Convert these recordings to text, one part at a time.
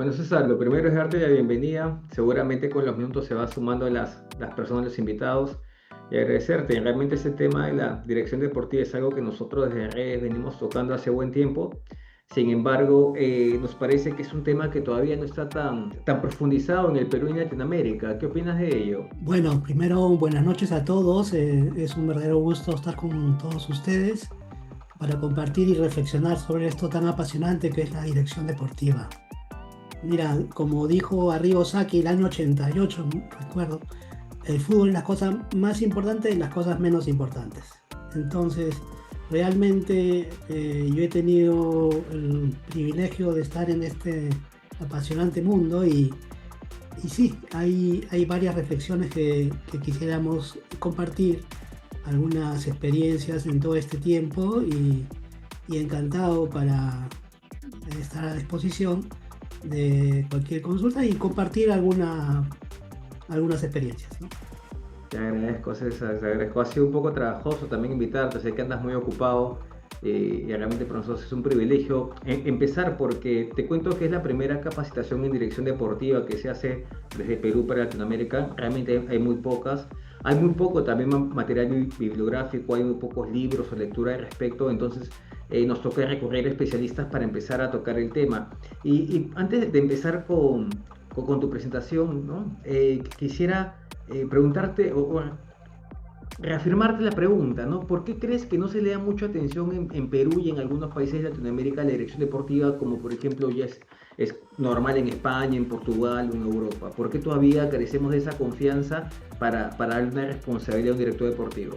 Bueno, César, lo primero es darte la bienvenida. Seguramente con los minutos se va sumando las personas, los invitados, y agradecerte. Realmente ese tema de la dirección deportiva es algo que nosotros desde Redes venimos tocando hace buen tiempo. Sin embargo, nos parece que es un tema que todavía no está tan profundizado en el Perú y en Latinoamérica. ¿Qué opinas de ello? Bueno, primero buenas noches a todos. Es un verdadero gusto estar con todos ustedes para compartir y reflexionar sobre esto tan apasionante que es la dirección deportiva. Mira, como dijo Arrigo Sacchi el año 88, recuerdo, el fútbol es la cosa más importante y las cosas menos importantes. Entonces, realmente yo he tenido el privilegio de estar en este apasionante mundo y sí, hay varias reflexiones que quisiéramos compartir, algunas experiencias en todo este tiempo y encantado para estar a disposición de cualquier consulta y compartir algunas experiencias, ¿no? Te agradezco, César, te agradezco. Ha sido un poco trabajoso también invitarte, sé que andas muy ocupado y realmente para nosotros es un privilegio empezar porque te cuento que es la primera capacitación en dirección deportiva que se hace desde Perú para Latinoamérica. Realmente hay muy pocas. Hay muy poco también material bibliográfico, hay muy pocos libros o lectura al respecto, entonces nos toca recurrir a especialistas para empezar a tocar el tema. Y antes de empezar con tu presentación, ¿no? Quisiera preguntarte o reafirmarte la pregunta, ¿no? ¿Por qué crees que no se le da mucha atención en Perú y en algunos países de Latinoamérica a la dirección deportiva, como por ejemplo ya es normal en España, en Portugal o en Europa? ¿Por qué todavía carecemos de esa confianza para darle una responsabilidad a un director deportivo?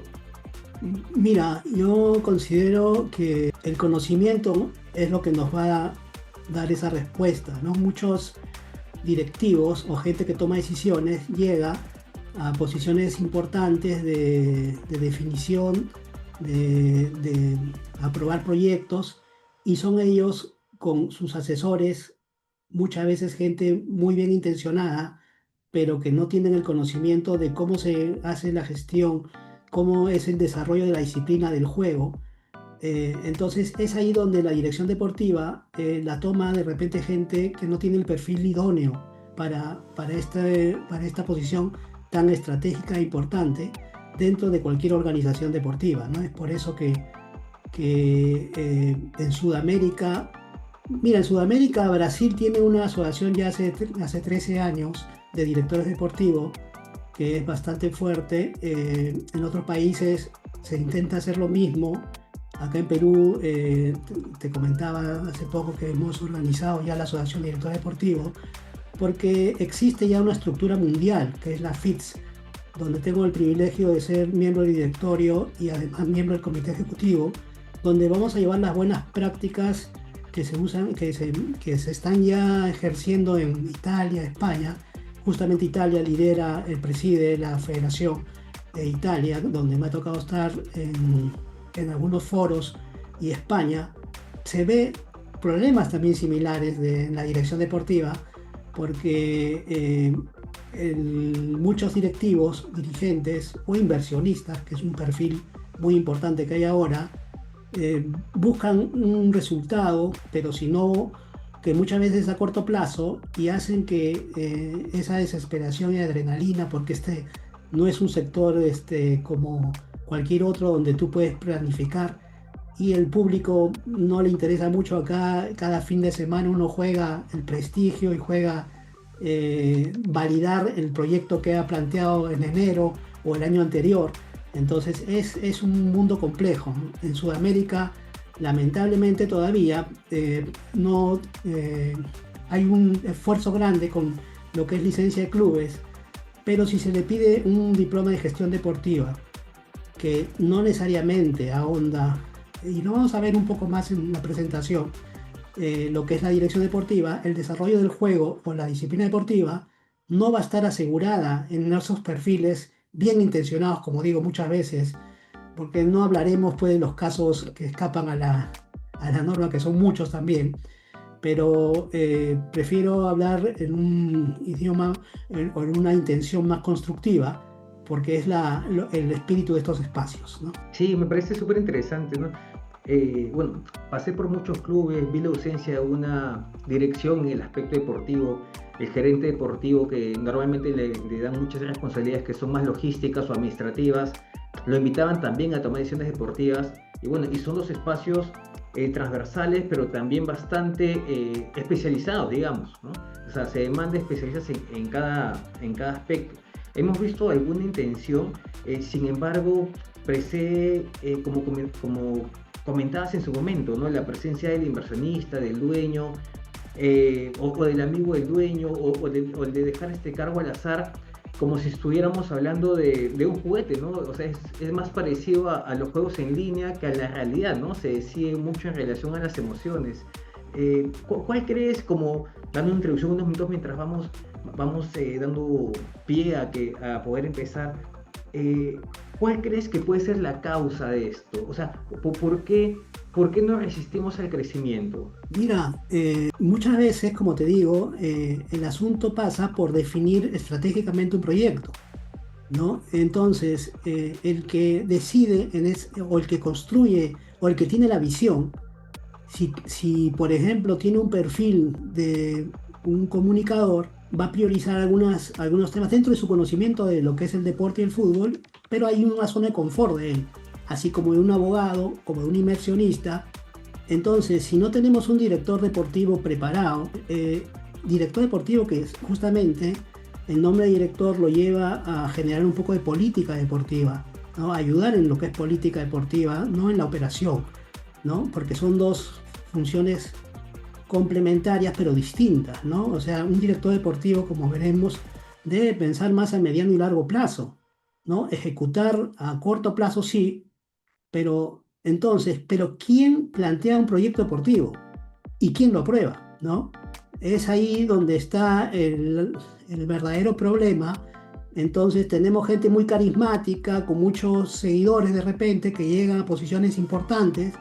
Mira, yo considero que el conocimiento es lo que nos va a dar esa respuesta, ¿no? Muchos directivos o gente que toma decisiones llega a posiciones importantes de definición, de aprobar proyectos, y son ellos con sus asesores, muchas veces gente muy bien intencionada, pero que no tienen el conocimiento de cómo se hace la gestión, cómo es el desarrollo de la disciplina del juego. Entonces es ahí donde la dirección deportiva la toma de repente gente que no tiene el perfil idóneo para esta posición tan estratégica e importante dentro de cualquier organización deportiva, ¿no? Es por eso que en Sudamérica, mira, en Sudamérica Brasil tiene una asociación ya hace 13 años de directores deportivos que es bastante fuerte. En otros países se intenta hacer lo mismo. Acá en Perú, te comentaba hace poco que hemos organizado ya la Asociación de Directores Deportivos, porque existe ya una estructura mundial, que es la FITS, donde tengo el privilegio de ser miembro del directorio y además miembro del comité ejecutivo, donde vamos a llevar las buenas prácticas que se usan, que se están ya ejerciendo en Italia, España. Justamente Italia lidera, preside la Federación de Italia, donde me ha tocado estar en algunos foros, y España. Se ve problemas también similares de la dirección deportiva, porque muchos directivos, dirigentes o inversionistas, que es un perfil muy importante que hay ahora, buscan un resultado, pero si no, que muchas veces a corto plazo, y hacen que esa desesperación y adrenalina, porque este no es un sector como cualquier otro donde tú puedes planificar, y el público no le interesa mucho. Acá cada fin de semana uno juega el prestigio y juega validar el proyecto que ha planteado en enero o el año anterior. Entonces es un mundo complejo. En Sudamérica, lamentablemente todavía no hay un esfuerzo grande con lo que es licencia de clubes, pero si se le pide un diploma de gestión deportiva, que no necesariamente ahonda, y lo vamos a ver un poco más en la presentación, lo que es la dirección deportiva, el desarrollo del juego o la disciplina deportiva no va a estar asegurada en esos perfiles bien intencionados, como digo muchas veces, porque no hablaremos pues de los casos que escapan a la norma, que son muchos también, pero prefiero hablar en un idioma o en una intención más constructiva, porque es el espíritu de estos espacios, ¿no? Sí, me parece súper interesante, ¿no? Bueno, pasé por muchos clubes, vi la ausencia de una dirección en el aspecto deportivo, el gerente deportivo que normalmente le dan muchas responsabilidades que son más logísticas o administrativas, lo invitaban también a tomar decisiones deportivas y bueno, y son los espacios transversales, pero también bastante especializados, digamos, ¿no? O sea, se demanda especialistas en cada aspecto. Hemos visto alguna intención, sin embargo, precede, como comentabas en su momento, ¿no? La presencia del inversionista, del dueño, o del amigo del dueño, o el de dejar este cargo al azar, como si estuviéramos hablando de un juguete, ¿no? O sea, es más parecido a los juegos en línea que a la realidad, ¿no? Se decide mucho en relación a las emociones. ¿Cuál crees, como dando una introducción unos minutos mientras vamos dando pie a poder empezar, eh, ¿cuál crees que puede ser la causa de esto? O sea, por qué no resistimos al crecimiento? Mira, muchas veces, como te digo, el asunto pasa por definir estratégicamente un proyecto, ¿no? Entonces, el que decide o el que construye o el que tiene la visión, si, por ejemplo tiene un perfil de un comunicador, va a priorizar algunos temas dentro de su conocimiento de lo que es el deporte y el fútbol, pero hay una zona de confort de él, así como de un abogado, como de un inversionista. Entonces, si no tenemos un director deportivo preparado, director deportivo que es justamente el nombre de director lo lleva a generar un poco de política deportiva, ¿no? Ayudar en lo que es política deportiva, no en la operación, ¿no? Porque son dos funciones complementarias pero distintas, ¿no? O sea, un director deportivo, como veremos, debe pensar más a mediano y largo plazo, ¿no? Ejecutar a corto plazo sí, pero entonces, ¿pero quién plantea un proyecto deportivo? ¿Y quién lo aprueba? ¿No? Es ahí donde está el verdadero problema. Entonces tenemos gente muy carismática, con muchos seguidores de repente, que llegan a posiciones importantes,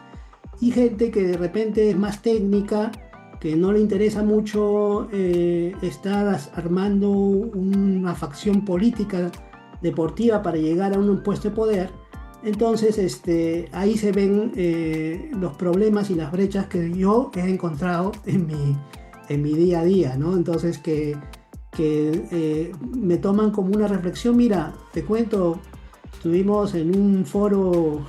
y gente que de repente es más técnica, que no le interesa mucho estar armando una facción política deportiva para llegar a un puesto de poder. Entonces, ahí se ven los problemas y las brechas que yo he encontrado en mi día a día, ¿no? Entonces, que me toman como una reflexión. Mira, te cuento, estuvimos en un foro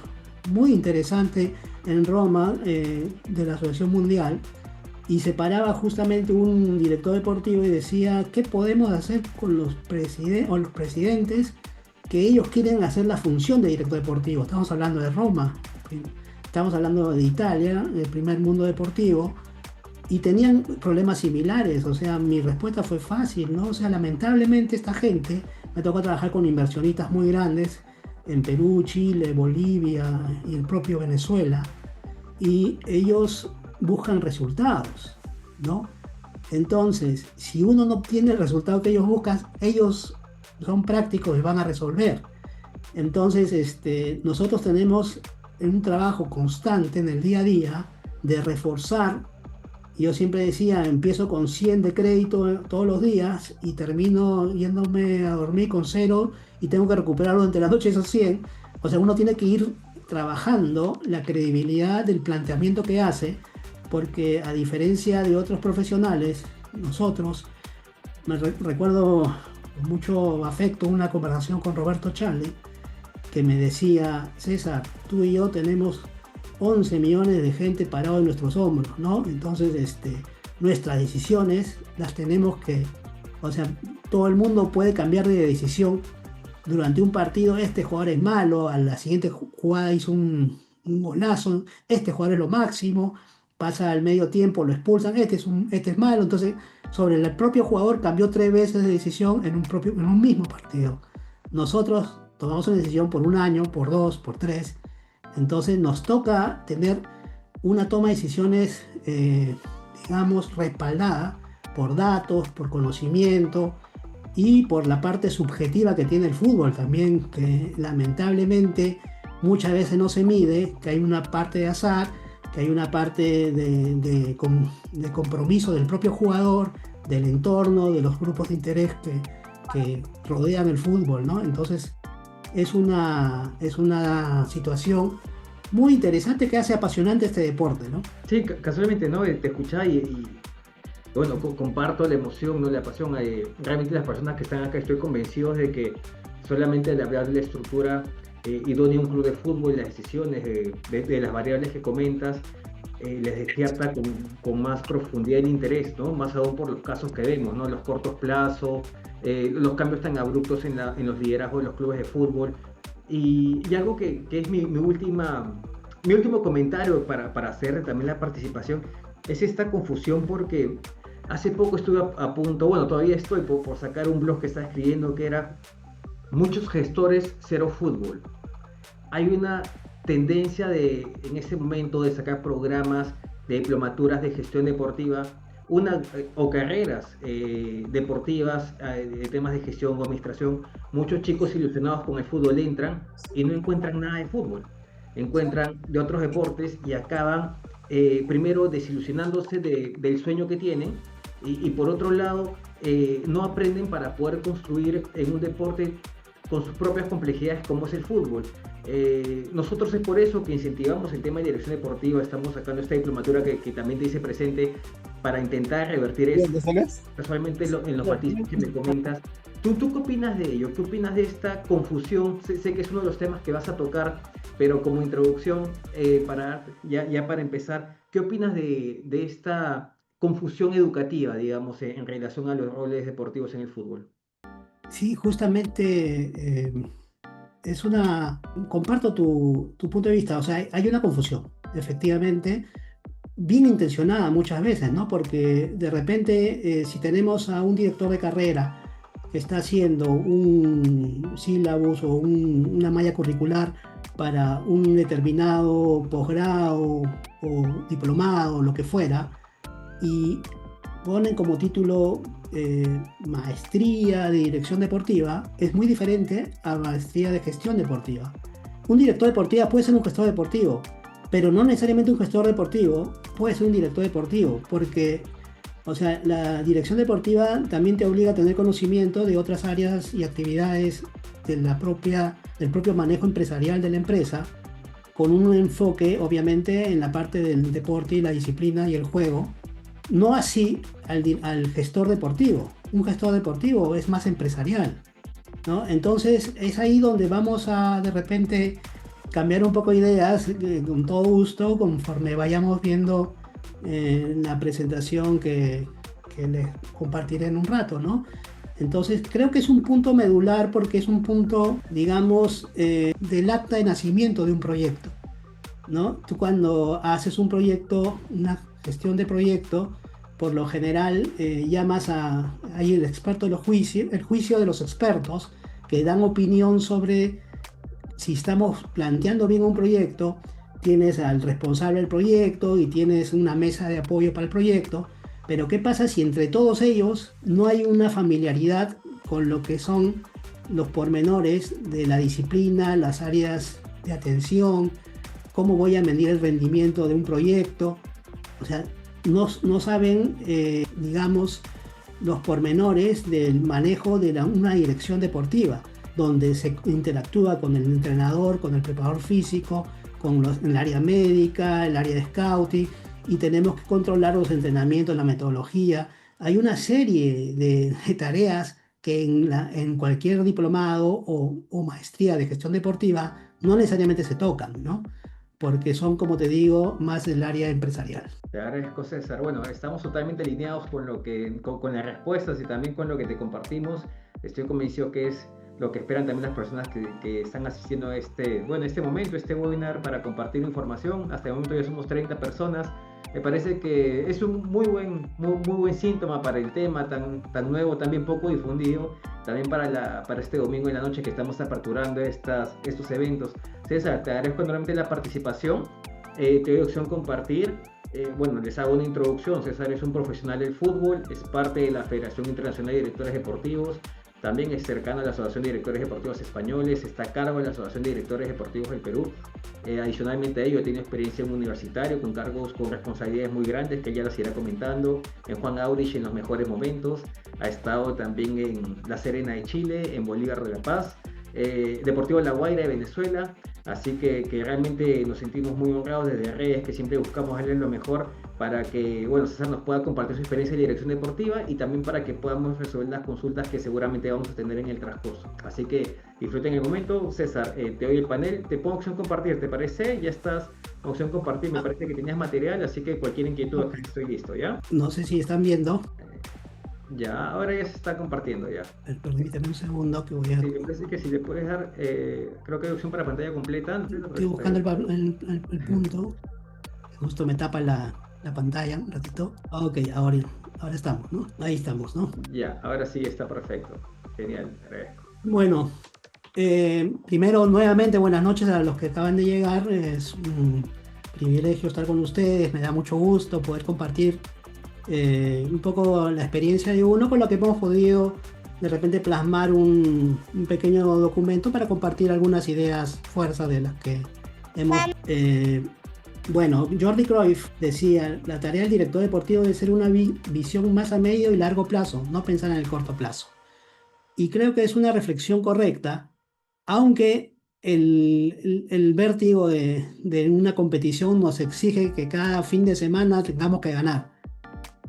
muy interesante en Roma de la Asociación Mundial, y se paraba justamente un director deportivo y decía: ¿qué podemos hacer con los presidentes que ellos quieren hacer la función de director deportivo? Estamos hablando de Roma, estamos hablando de Italia, el primer mundo deportivo, y tenían problemas similares. O sea, mi respuesta fue fácil, ¿no? O sea, lamentablemente esta gente, me tocó trabajar con inversionistas muy grandes en Perú, Chile, Bolivia y el propio Venezuela, y ellos buscan resultados, ¿no? Entonces, si uno no obtiene el resultado que ellos buscan, ellos son prácticos y van a resolver. Entonces, nosotros tenemos un trabajo constante en el día a día de reforzar. Yo siempre decía, empiezo con 100 de crédito todos los días y termino yéndome a dormir con 0 y tengo que recuperarlo durante la noche esos 100. O sea, uno tiene que ir trabajando la credibilidad del planteamiento que hace, porque a diferencia de otros profesionales, nosotros, recuerdo con mucho afecto una conversación con Roberto Charlie, que me decía: César, tú y yo tenemos 11 millones de gente parado en nuestros hombros, ¿no? Entonces, nuestras decisiones las tenemos que, o sea, todo el mundo puede cambiar de decisión durante un partido. Este jugador es malo, a la siguiente jugada hizo un golazo, este jugador es lo máximo, pasa al medio tiempo, lo expulsan, este es malo. Entonces, sobre el propio jugador cambió 3 veces de decisión en un mismo partido. Nosotros tomamos una decisión por un año, por 2, por 3. Entonces nos toca tener una toma de decisiones, digamos, respaldada por datos, por conocimiento y por la parte subjetiva que tiene el fútbol también, que lamentablemente muchas veces no se mide, que hay una parte de azar, que hay una parte de compromiso del propio jugador, del entorno, de los grupos de interés que rodean el fútbol, ¿no? Entonces es una situación muy interesante que hace apasionante este deporte, ¿no? Sí, casualmente, ¿no? Te escuchaba bueno, comparto la emoción, ¿no? La pasión. Realmente las personas que están acá estoy convencidos de que solamente al hablar de la estructura idónea de un club de fútbol, las decisiones de las variables que comentas, les despierta con más profundidad el interés, ¿no? Más aún por los casos que vemos, ¿no? Los cortos plazos, los cambios tan abruptos en los liderazgos de los clubes de fútbol. Y algo que es mi último comentario para hacer también la participación es esta confusión porque hace poco estuve a punto, bueno, todavía estoy por sacar un blog que estaba escribiendo que era muchos gestores, cero fútbol. Hay una tendencia en este momento de sacar programas de diplomaturas de gestión deportiva o carreras deportivas de temas de gestión o administración. Muchos chicos ilusionados con el fútbol entran y no encuentran nada de fútbol, encuentran de otros deportes y acaban primero desilusionándose del sueño que tienen y por otro lado no aprenden para poder construir en un deporte con sus propias complejidades como es el fútbol. Nosotros es por eso que incentivamos el tema de dirección deportiva, estamos sacando esta diplomatura que también te dice presente para intentar revertir eso, casualmente en los matices que me comentas. ¿Tú qué opinas de ello? ¿Qué opinas de esta confusión? Sé que es uno de los temas que vas a tocar, pero como introducción, para empezar, ¿qué opinas de esta confusión educativa, digamos, en relación a los roles deportivos en el fútbol? Sí, justamente comparto tu punto de vista, o sea, hay una confusión, efectivamente, bien intencionada muchas veces, ¿no? Porque de repente, si tenemos a un director de carrera que está haciendo un sílabus o una malla curricular para un determinado posgrado o diplomado, lo que fuera, y ponen como título maestría de dirección deportiva, es muy diferente a maestría de gestión deportiva. Un director deportivo puede ser un gestor deportivo, pero no necesariamente un gestor deportivo puede ser un director deportivo, porque, o sea, la dirección deportiva también te obliga a tener conocimiento de otras áreas y actividades del propio manejo empresarial de la empresa, con un enfoque, obviamente, en la parte del deporte y la disciplina y el juego. No así al gestor deportivo. Un gestor deportivo es más empresarial, ¿no? Entonces es ahí donde vamos a de repente cambiar un poco de ideas con todo gusto conforme vayamos viendo la presentación que les compartiré en un rato, ¿no? Entonces creo que es un punto medular porque es un punto, digamos, del acta de nacimiento de un proyecto, ¿no? Tú cuando haces un proyecto, una gestión de proyecto, por lo general llamas ahí el experto de los juicios, el juicio de los expertos que dan opinión sobre si estamos planteando bien un proyecto. Tienes al responsable del proyecto y tienes una mesa de apoyo para el proyecto, pero ¿qué pasa si entre todos ellos no hay una familiaridad con lo que son los pormenores de la disciplina, las áreas de atención, cómo voy a medir el rendimiento de un proyecto? O sea, no saben, digamos, los pormenores del manejo de una dirección deportiva, donde se interactúa con el entrenador, con el preparador físico, con el área médica, el área de scouting, y tenemos que controlar los entrenamientos, la metodología. Hay una serie de tareas que en cualquier diplomado o maestría de gestión deportiva no necesariamente se tocan, ¿no? Porque son, como te digo, más del área empresarial. Te agradezco, César. Bueno, estamos totalmente alineados con las respuestas y también con lo que te compartimos. Estoy convencido que es lo que esperan también las personas que están asistiendo a este momento, este webinar para compartir información. Hasta el momento ya somos 30 personas. Me parece que es un muy buen síntoma para el tema tan nuevo, también poco difundido, también para este domingo en la noche que estamos aperturando estos eventos. César, te agradezco enormemente la participación. Te doy opción compartir. Bueno, les hago una introducción. César es un profesional del fútbol, es parte de la Federación Internacional de Directores Deportivos, también es cercano a la Asociación de Directores Deportivos Españoles, está a cargo de la Asociación de Directores Deportivos del Perú. Adicionalmente a ello, tiene experiencia en un universitario con cargos con responsabilidades muy grandes que ella las irá comentando en Juan Aurich en los mejores momentos. Ha estado también en La Serena de Chile, en Bolívar de La Paz, Deportivo La Guaira de Venezuela. Así que realmente nos sentimos muy honrados desde redes, que siempre buscamos darle lo mejor para que, bueno, César nos pueda compartir su experiencia de dirección deportiva y también para que podamos resolver las consultas que seguramente vamos a tener en el transcurso. Así que disfruten el momento. César, te doy el panel, te pongo opción compartir, ¿te parece? Ya estás en opción compartir, me parece que tenías material, así que cualquier inquietud acá estoy listo, ¿ya? No sé si están viendo. Ya, ahora ya se está compartiendo ya. Permítame un segundo que voy a... Sí, me parece que si le puedes dar, creo que hay opción para pantalla completa. Estoy buscando el punto. Justo me tapa la pantalla un ratito. Ok, ahora estamos, ¿no? Ahí estamos, ¿no? Ya, ahora sí está perfecto. Genial, agradezco. Bueno, primero, nuevamente, buenas noches a los que acaban de llegar. Es un privilegio estar con ustedes. Me da mucho gusto poder compartir un poco la experiencia de uno con lo que hemos podido de repente plasmar un pequeño documento para compartir algunas ideas fuerzas de las que hemos... bueno, Jordi Cruyff decía, la tarea del director deportivo debe ser una visión más a medio y largo plazo, no pensar en el corto plazo. Y creo que es una reflexión correcta, aunque el vértigo de una competición nos exige que cada fin de semana tengamos que ganar.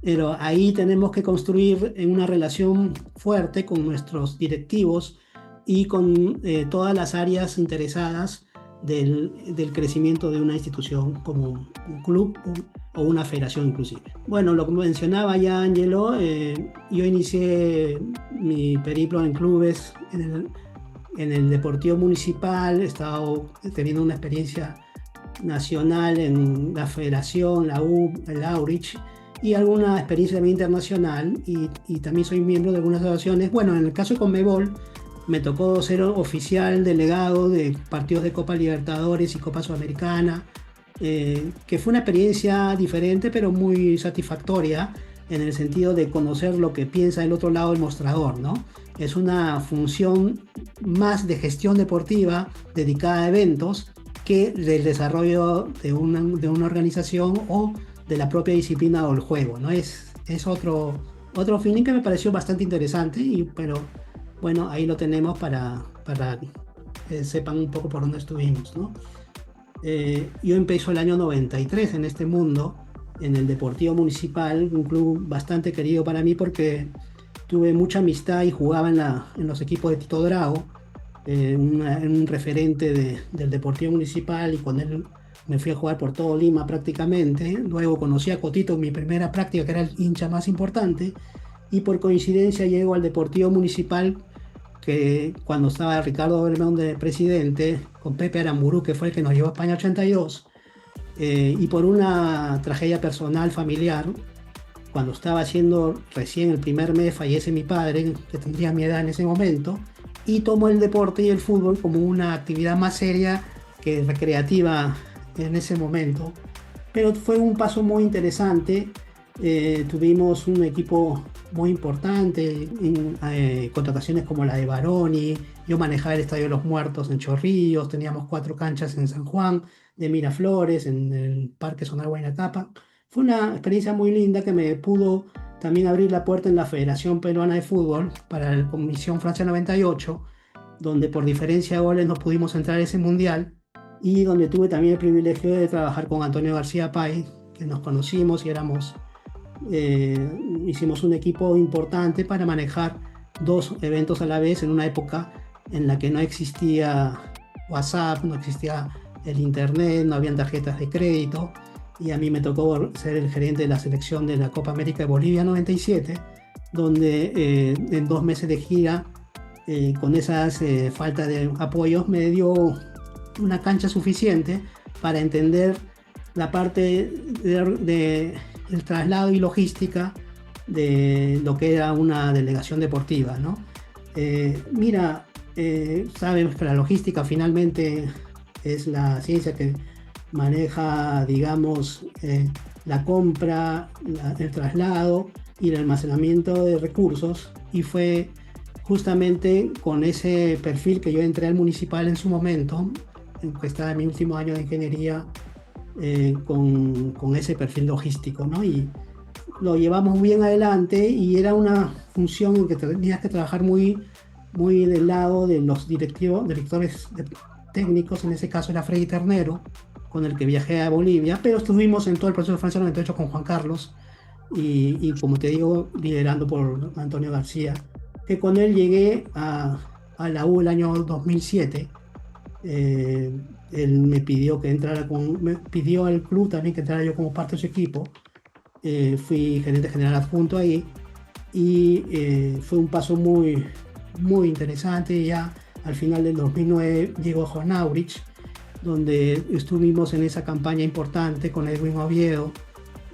Pero ahí tenemos que construir una relación fuerte con nuestros directivos y con todas las áreas interesadas del crecimiento de una institución como un club o una federación inclusive. Bueno, lo que mencionaba ya Angelo, yo inicié mi periplo en clubes en el Deportivo Municipal, he estado teniendo una experiencia nacional en la federación, la U, el Aurich, y alguna experiencia también internacional, y también soy miembro de algunas asociaciones. Bueno, en el caso de Conmebol, me tocó ser oficial delegado de partidos de Copa Libertadores y Copa Sudamericana, que fue una experiencia diferente, pero muy satisfactoria, en el sentido de conocer lo que piensa el otro lado del mostrador, ¿no? Es una función más de gestión deportiva dedicada a eventos que del desarrollo de una organización o de la propia disciplina o el juego, ¿no? Es otro feeling que me pareció bastante interesante, pero bueno, ahí lo tenemos para que sepan un poco por dónde estuvimos, ¿no? Yo empecé el año 93 en este mundo, en el Deportivo Municipal, un club bastante querido para mí porque tuve mucha amistad y jugaba en los equipos de Tito Drago, un referente del Deportivo Municipal, y con él me fui a jugar por todo Lima prácticamente. Luego conocí a Cotito en mi primera práctica, que era el hincha más importante, y por coincidencia llego al Deportivo Municipal, que cuando estaba Ricardo Bermón de presidente, con Pepe Aramburu, que fue el que nos llevó a España 82, y por una tragedia personal familiar, cuando estaba haciendo recién el primer mes, fallece mi padre, que tendría mi edad en ese momento, y tomo el deporte y el fútbol como una actividad más seria que recreativa en ese momento. Pero fue un paso muy interesante. Tuvimos un equipo muy importante, contrataciones como la de Baroni. Yo manejaba el Estadio de los Muertos en Chorrillos, teníamos 4 canchas en San Juan de Miraflores, en el Parque Sonar Guaynacapa. Fue una experiencia muy linda que me pudo también abrir la puerta en la Federación Peruana de Fútbol para la Comisión Francia 98, donde por diferencia de goles no pudimos entrar a ese mundial, y donde tuve también el privilegio de trabajar con Antonio García Pay, que nos conocimos y hicimos un equipo importante para manejar 2 eventos a la vez en una época en la que no existía WhatsApp, no existía el internet, no habían tarjetas de crédito, y a mí me tocó ser el gerente de la selección de la Copa América de Bolivia 97, donde en 2 meses de gira, con esas falta de apoyos, me dio una cancha suficiente para entender la parte del traslado y logística de lo que era una delegación deportiva, ¿no? Sabemos que la logística finalmente es la ciencia que maneja, digamos, la compra, el traslado y el almacenamiento de recursos, y fue justamente con ese perfil que yo entré al municipal en su momento, que estaba en mi último año de ingeniería, con ese perfil logístico, ¿no? Y lo llevamos bien adelante, y era una función en que tenías que trabajar muy, muy del lado de los directores técnicos, en ese caso era Freddy Ternero, con el que viajé a Bolivia, pero estuvimos en todo el proceso de Francia 98 con Juan Carlos y como te digo, liderando por Antonio García, que con él llegué a la U el año 2007. Él me pidió que entrara me pidió al club también que entrara yo como parte de su equipo. Fui gerente general adjunto ahí y fue un paso muy, muy interesante. Ya al final del 2009 llegó a Juan Aurich, donde estuvimos en esa campaña importante con Edwin Oviedo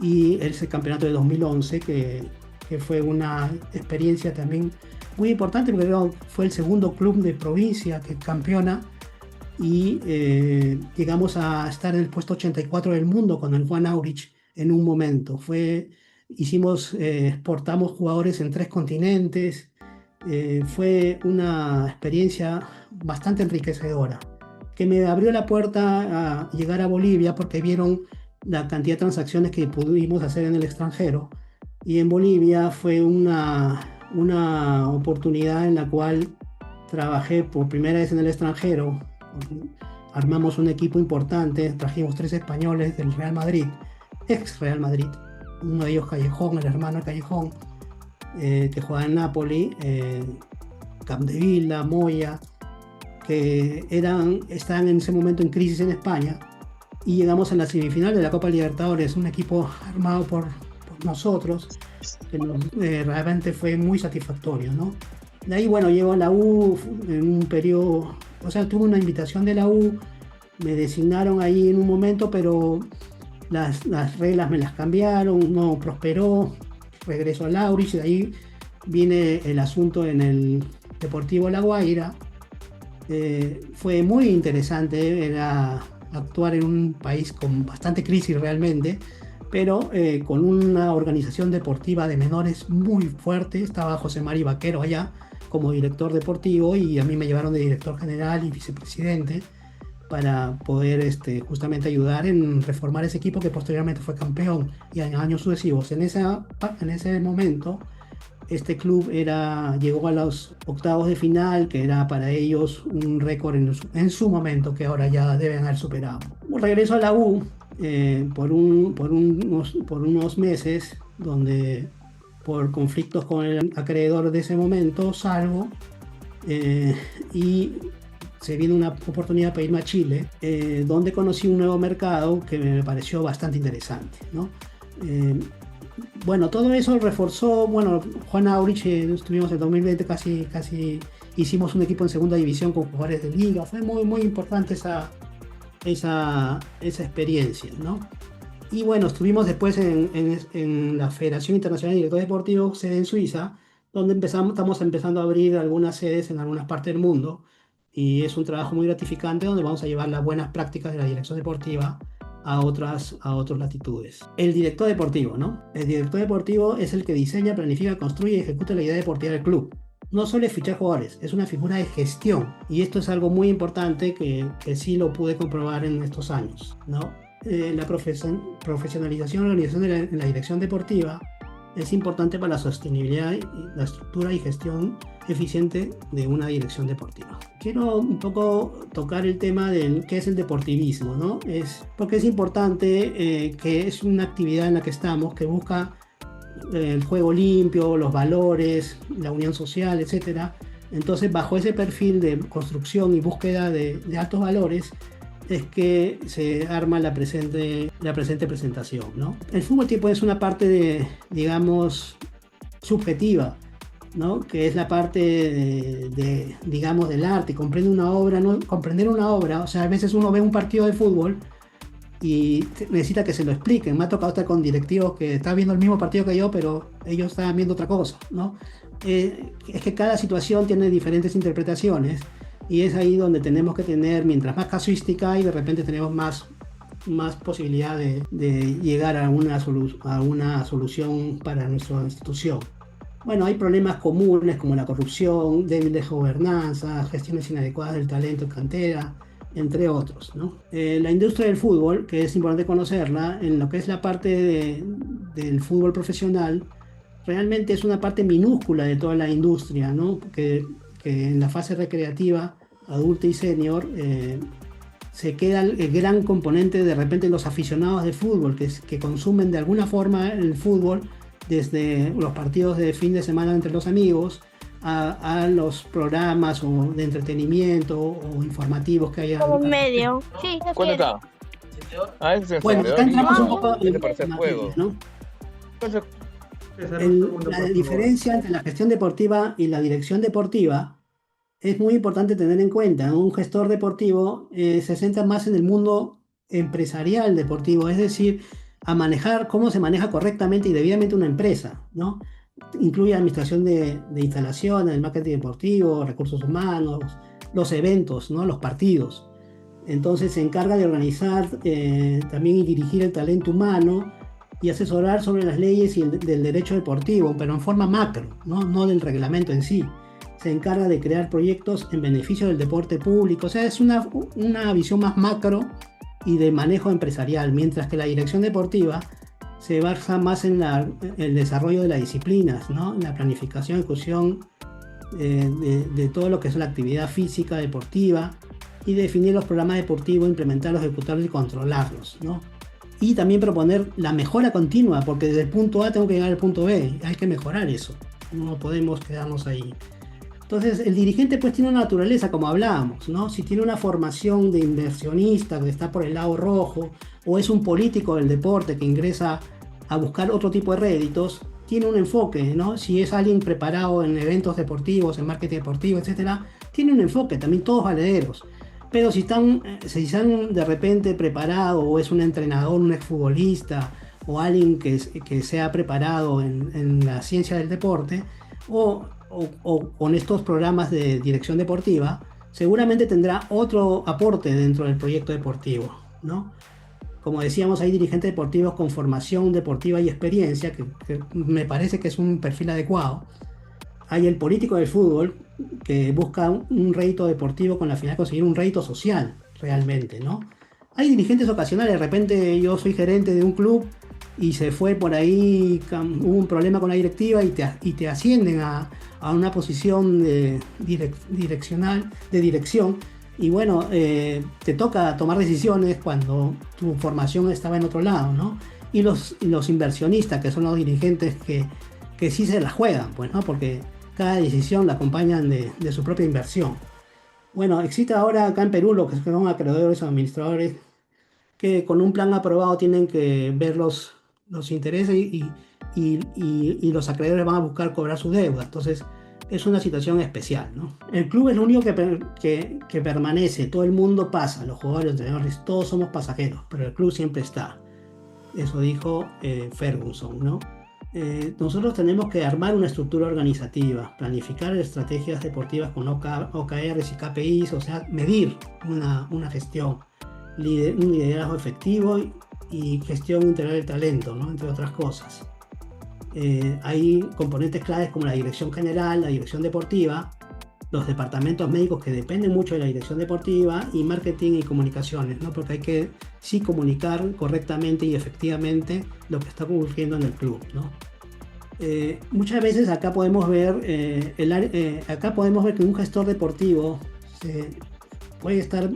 y ese campeonato de 2011 que fue una experiencia también muy importante porque fue el segundo club de provincia que campeona y llegamos a estar en el puesto 84 del mundo con el Juan Aurich en un momento. Exportamos jugadores en 3 continentes. Fue una experiencia bastante enriquecedora que me abrió la puerta a llegar a Bolivia porque vieron la cantidad de transacciones que pudimos hacer en el extranjero. Y en Bolivia fue una oportunidad en la cual trabajé por primera vez en el extranjero. Armamos un equipo importante, trajimos 3 españoles del Real Madrid, ex Real Madrid, uno de ellos Callejón, el hermano de Callejón, que juega en Napoli, Capdevila, Moya, que estaban en ese momento en crisis en España, y llegamos a la semifinal de la Copa Libertadores, un equipo armado por nosotros, que realmente fue muy satisfactorio, ¿no? De ahí, bueno, llego a la U en un periodo, o sea, tuve una invitación de la U, me designaron ahí en un momento, pero las reglas me las cambiaron, no prosperó, regreso a Aurich, de ahí viene el asunto en el Deportivo La Guaira. Fue muy interesante, era actuar en un país con bastante crisis realmente, pero con una organización deportiva de menores muy fuerte. Estaba José Mari Vaquero allá como director deportivo y a mí me llevaron de director general y vicepresidente para poder justamente ayudar en reformar ese equipo que posteriormente fue campeón y en años sucesivos. En ese momento este club llegó a los octavos de final, que era para ellos un récord en su momento que ahora ya deben haber superado. Regreso a la U por unos meses, donde por conflictos con el acreedor de ese momento salgo y se viene una oportunidad para irme a Chile, donde conocí un nuevo mercado que me pareció bastante interesante, ¿no? Bueno, todo eso reforzó, bueno, Juan Aurich, estuvimos en 2020 casi hicimos un equipo en segunda división con jugadores de liga. Fue muy, muy importante esa experiencia, ¿no? Y bueno, estuvimos después en la Federación Internacional de Directores Deportivos, sede en Suiza, donde estamos empezando a abrir algunas sedes en algunas partes del mundo, y es un trabajo muy gratificante donde vamos a llevar las buenas prácticas de la dirección deportiva a otras latitudes. El director deportivo, ¿no? El director deportivo es el que diseña, planifica, construye y ejecuta la idea deportiva del club. No solo es fichar jugadores, es una figura de gestión, y esto es algo muy importante que sí lo pude comprobar en estos años, ¿no? La profesionalización y organización de la dirección deportiva es importante para la sostenibilidad, la estructura y gestión eficiente de una dirección deportiva. Quiero un poco tocar el tema de qué es el deportivismo, ¿no? Porque es importante, que es una actividad en la que estamos, que busca el juego limpio, los valores, la unión social, etc. Entonces, bajo ese perfil de construcción y búsqueda de altos valores, es que se arma la presente presentación, ¿no? El fútbol tipo es una parte digamos, subjetiva, ¿no? Que es la parte digamos, del arte. Comprender una obra, o sea, a veces uno ve un partido de fútbol y necesita que se lo expliquen. Me ha tocado estar con directivos que están viendo el mismo partido que yo, pero ellos estaban viendo otra cosa, ¿no? Es que cada situación tiene diferentes interpretaciones, y es ahí donde tenemos que tener, mientras más casuística hay, de repente tenemos más posibilidad de llegar a una solución para nuestra institución. Bueno, hay problemas comunes como la corrupción, débil de gobernanza, gestiones inadecuadas del talento en cantera, entre otros, ¿no? La industria del fútbol, que es importante conocerla, en lo que es la parte del fútbol profesional, realmente es una parte minúscula de toda la industria, ¿no? Que en la fase recreativa adulta y senior, se queda el gran componente de repente los aficionados de fútbol, que consumen de alguna forma el fútbol, desde los partidos de fin de semana entre los amigos, a los programas o de entretenimiento o informativos que haya. Como un medio. Sí, es ¿Cuándo cierto. está? Ah, ese es el Bueno, acá servidor. entramos un poco Ese en para hacer materia, juegos. ¿no? Entonces, César, un segundo, La por favor. diferencia entre la gestión deportiva y la dirección deportiva es muy importante tener en cuenta. Un gestor deportivo se centra más en el mundo empresarial deportivo, es decir, a manejar cómo se maneja correctamente y debidamente una empresa, ¿no? Incluye administración de instalaciones, el marketing deportivo, recursos humanos, los eventos, ¿no? Los partidos. Entonces se encarga de organizar también y dirigir el talento humano y asesorar sobre las leyes y del derecho deportivo, pero en forma macro, no del reglamento en sí. Se encarga de crear proyectos en beneficio del deporte público, o sea, es una visión más macro y de manejo empresarial, mientras que la dirección deportiva se basa más en el desarrollo de las disciplinas, ¿no? En la planificación, ejecución de todo lo que es la actividad física, deportiva, y definir los programas deportivos, implementarlos, ejecutarlos y controlarlos, ¿no? Y también proponer la mejora continua, porque desde el punto A tengo que llegar al punto B, hay que mejorar eso, no podemos quedarnos ahí. Entonces el dirigente pues tiene una naturaleza, como hablábamos, ¿no? Si tiene una formación de inversionista que está por el lado rojo, o es un político del deporte que ingresa a buscar otro tipo de réditos, tiene un enfoque, ¿no? Si es alguien preparado en eventos deportivos, en marketing deportivo, etcétera, tiene un enfoque, también todos valederos. Pero si están de repente preparados, o es un entrenador, un exfutbolista, o alguien que se ha preparado en la ciencia del deporte, o con estos programas de dirección deportiva, seguramente tendrá otro aporte dentro del proyecto deportivo, ¿no? Como decíamos, hay dirigentes deportivos con formación deportiva y experiencia, que me parece que es un perfil adecuado. Hay el político del fútbol, que busca un rédito deportivo con la finalidad de conseguir un rédito social, realmente, ¿no? Hay dirigentes ocasionales, de repente yo soy gerente de un club y se fue por ahí, hubo un problema con la directiva y te ascienden a una posición de dirección, y bueno, te toca tomar decisiones cuando tu formación estaba en otro lado, ¿no? Y los inversionistas, que son los dirigentes que sí se la juegan, pues, ¿no? Porque cada decisión la acompañan de su propia inversión. Bueno, existe ahora acá en Perú lo que son acreedores o administradores, que con un plan aprobado tienen que ver los intereses y los acreedores van a buscar cobrar su deuda. Entonces es una situación especial, ¿no? El club es lo único que permanece, todo el mundo pasa, los jugadores, los entrenadores, todos somos pasajeros, pero el club siempre está. Eso dijo Ferguson, ¿no? Nosotros tenemos que armar una estructura organizativa, planificar estrategias deportivas con OKRs y KPIs, o sea, medir una gestión, un liderazgo efectivo y gestión integral del talento, ¿no? Entre otras cosas. Hay componentes claves como la dirección general, la dirección deportiva, los departamentos médicos que dependen mucho de la dirección deportiva, y marketing y comunicaciones, ¿no? Porque hay que sí comunicar correctamente y efectivamente lo que está ocurriendo en el club, ¿no? Muchas veces acá podemos ver que un gestor deportivo puede estar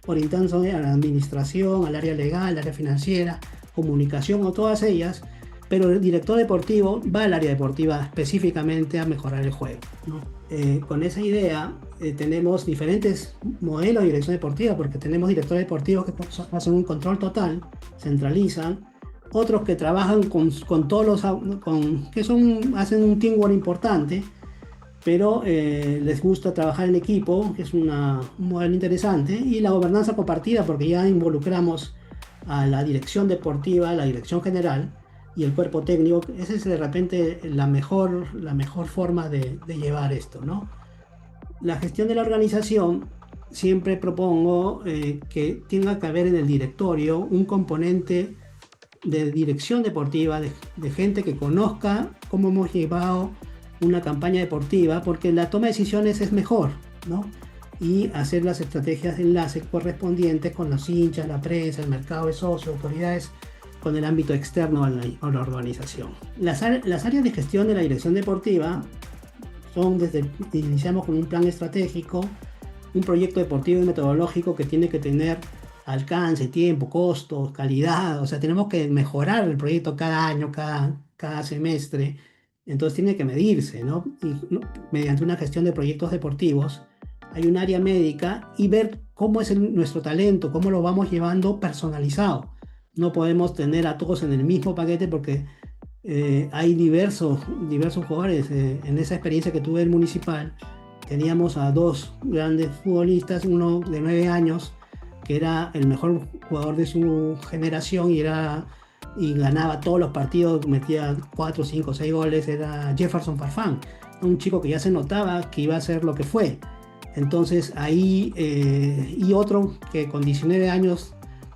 orientándose a la administración, al área legal, al área financiera, comunicación o todas ellas, pero el director deportivo va al área deportiva específicamente a mejorar el juego, ¿no? Con esa idea tenemos diferentes modelos de dirección deportiva, porque tenemos directores deportivos que hacen un control total, centralizan, otros que trabajan con todos los, hacen un teamwork importante, pero les gusta trabajar en equipo, que es un modelo interesante, y la gobernanza compartida, porque ya involucramos a la dirección deportiva, la dirección general y el cuerpo técnico. Esa es de repente la mejor forma de llevar esto, ¿no? La gestión de la organización, siempre propongo que tenga que haber en el directorio un componente de dirección deportiva, de gente que conozca cómo hemos llevado una campaña deportiva, porque la toma de decisiones es mejor, ¿no? Y hacer las estrategias de enlace correspondientes con los hinchas, la prensa, el mercado de socios, autoridades, con el ámbito externo a la organización. Las áreas de gestión de la dirección deportiva son iniciamos con un plan estratégico, un proyecto deportivo y metodológico que tiene que tener alcance, tiempo, costos, calidad. O sea, tenemos que mejorar el proyecto cada año, cada semestre. Entonces tiene que medirse, ¿no? Y ¿no? Mediante una gestión de proyectos deportivos, hay un área médica y ver cómo es nuestro talento, cómo lo vamos llevando personalizado. No podemos tener a todos en el mismo paquete porque hay diversos jugadores. En esa experiencia que tuve en Municipal, teníamos a dos grandes futbolistas, uno de 9 años, que era el mejor jugador de su generación y ganaba todos los partidos, metía 4, 5, 6 goles, era Jefferson Farfán, un chico que ya se notaba que iba a ser lo que fue. Entonces ahí, y otro que con 19 años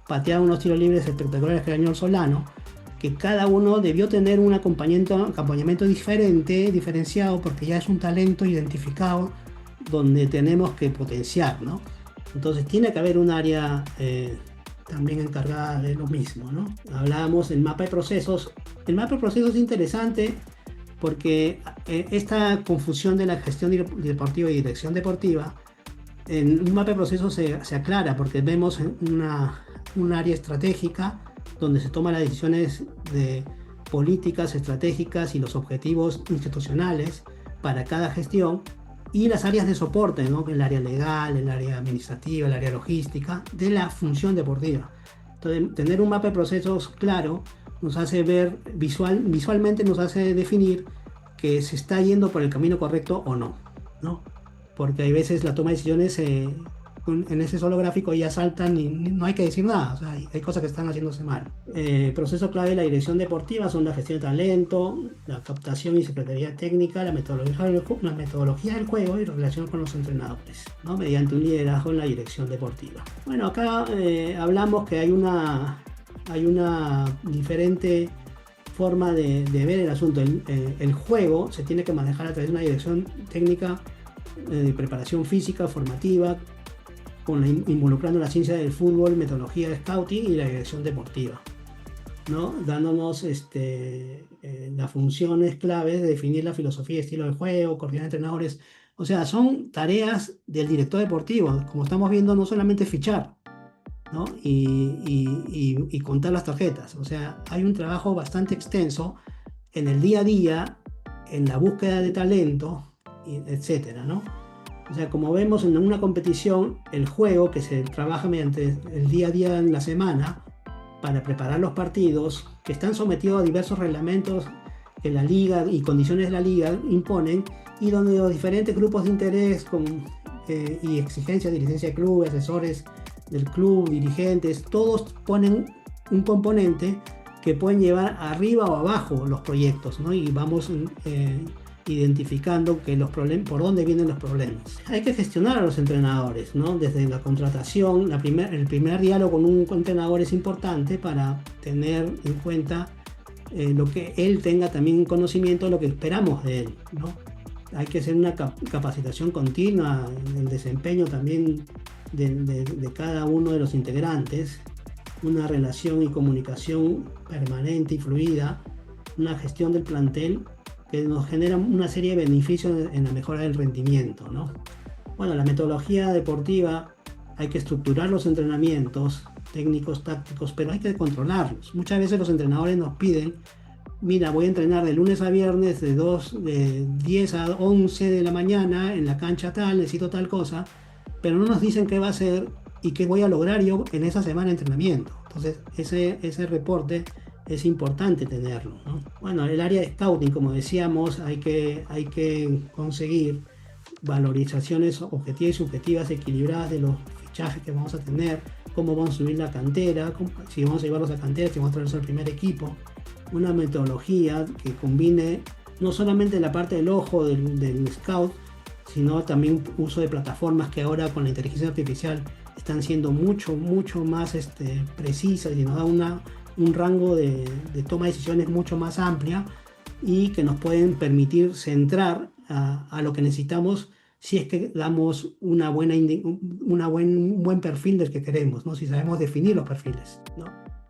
pateaba unos tiros libres espectaculares, que era Daniel Solano, que cada uno debió tener un acompañamiento diferente, diferenciado, porque ya es un talento identificado donde tenemos que potenciar, ¿no? Entonces tiene que haber un área también encargada de lo mismo, ¿no? Hablábamos del mapa de procesos. El mapa de procesos es interesante porque esta confusión de la gestión deportiva y dirección deportiva, en un mapa de procesos se aclara porque vemos un área estratégica donde se toman las decisiones de políticas estratégicas y los objetivos institucionales para cada gestión, y las áreas de soporte, ¿no? El área legal, el área administrativa, el área logística de la función deportiva. Entonces, tener un mapa de procesos claro nos hace ver visualmente, nos hace definir que se está yendo por el camino correcto o no, ¿no? Porque hay veces la toma de decisiones en ese solo gráfico ya saltan y no hay que decir nada. O sea, hay cosas que están haciéndose mal. Proceso clave de la dirección deportiva son la gestión de talento, la captación y secretaría técnica, la metodología del juego y la relación con los entrenadores, ¿no? Mediante un liderazgo en la dirección deportiva. Bueno, acá hablamos que hay una diferente forma de ver el asunto. El juego se tiene que manejar a través de una dirección técnica de preparación física, formativa, involucrando la ciencia del fútbol, metodología de scouting y la dirección deportiva, ¿no? Dándonos las funciones claves de definir la filosofía y estilo de juego, coordinar entrenadores. O sea, son tareas del director deportivo. Como estamos viendo, no solamente fichar, ¿no? y contar las tarjetas. O sea, hay un trabajo bastante extenso en el día a día, en la búsqueda de talento, etcétera, ¿no? O sea, como vemos en una competición, el juego que se trabaja mediante el día a día en la semana para preparar los partidos, que están sometidos a diversos reglamentos que la liga y condiciones de la liga imponen, y donde los diferentes grupos de interés y exigencias de licencia de club, asesores del club, dirigentes, todos ponen un componente que pueden llevar arriba o abajo los proyectos, ¿no? Y vamos identificando por dónde vienen los problemas. Hay que gestionar a los entrenadores, ¿no? Desde la contratación, el primer diálogo con un entrenador es importante para tener en cuenta lo que él tenga también conocimiento de lo que esperamos de él, ¿no? Hay que hacer una capacitación continua en el desempeño también de cada uno de los integrantes, una relación y comunicación permanente y fluida, una gestión del plantel que nos genera una serie de beneficios en la mejora del rendimiento, ¿no? Bueno, la metodología deportiva, hay que estructurar los entrenamientos técnicos, tácticos, pero hay que controlarlos. Muchas veces los entrenadores nos piden, mira, voy a entrenar de lunes a viernes de 10 a 11 de la mañana en la cancha tal, necesito tal cosa, pero no nos dicen qué va a hacer y qué voy a lograr yo en esa semana de entrenamiento. Entonces, ese reporte es importante tenerlo, ¿no? Bueno, el área de scouting, como decíamos, hay que conseguir valorizaciones objetivas y subjetivas equilibradas de los fichajes que vamos a tener, cómo vamos a subir la cantera, si vamos a llevarlos a cantera, si vamos a traerlos al primer equipo. Una metodología que combine no solamente la parte del ojo del scout, sino también uso de plataformas que ahora con la inteligencia artificial están siendo mucho más precisas y nos da un rango de toma de decisiones mucho más amplia y que nos pueden permitir centrar a lo que necesitamos si es que damos un buen perfil del que queremos, ¿no? Si sabemos definir los perfiles, ¿no?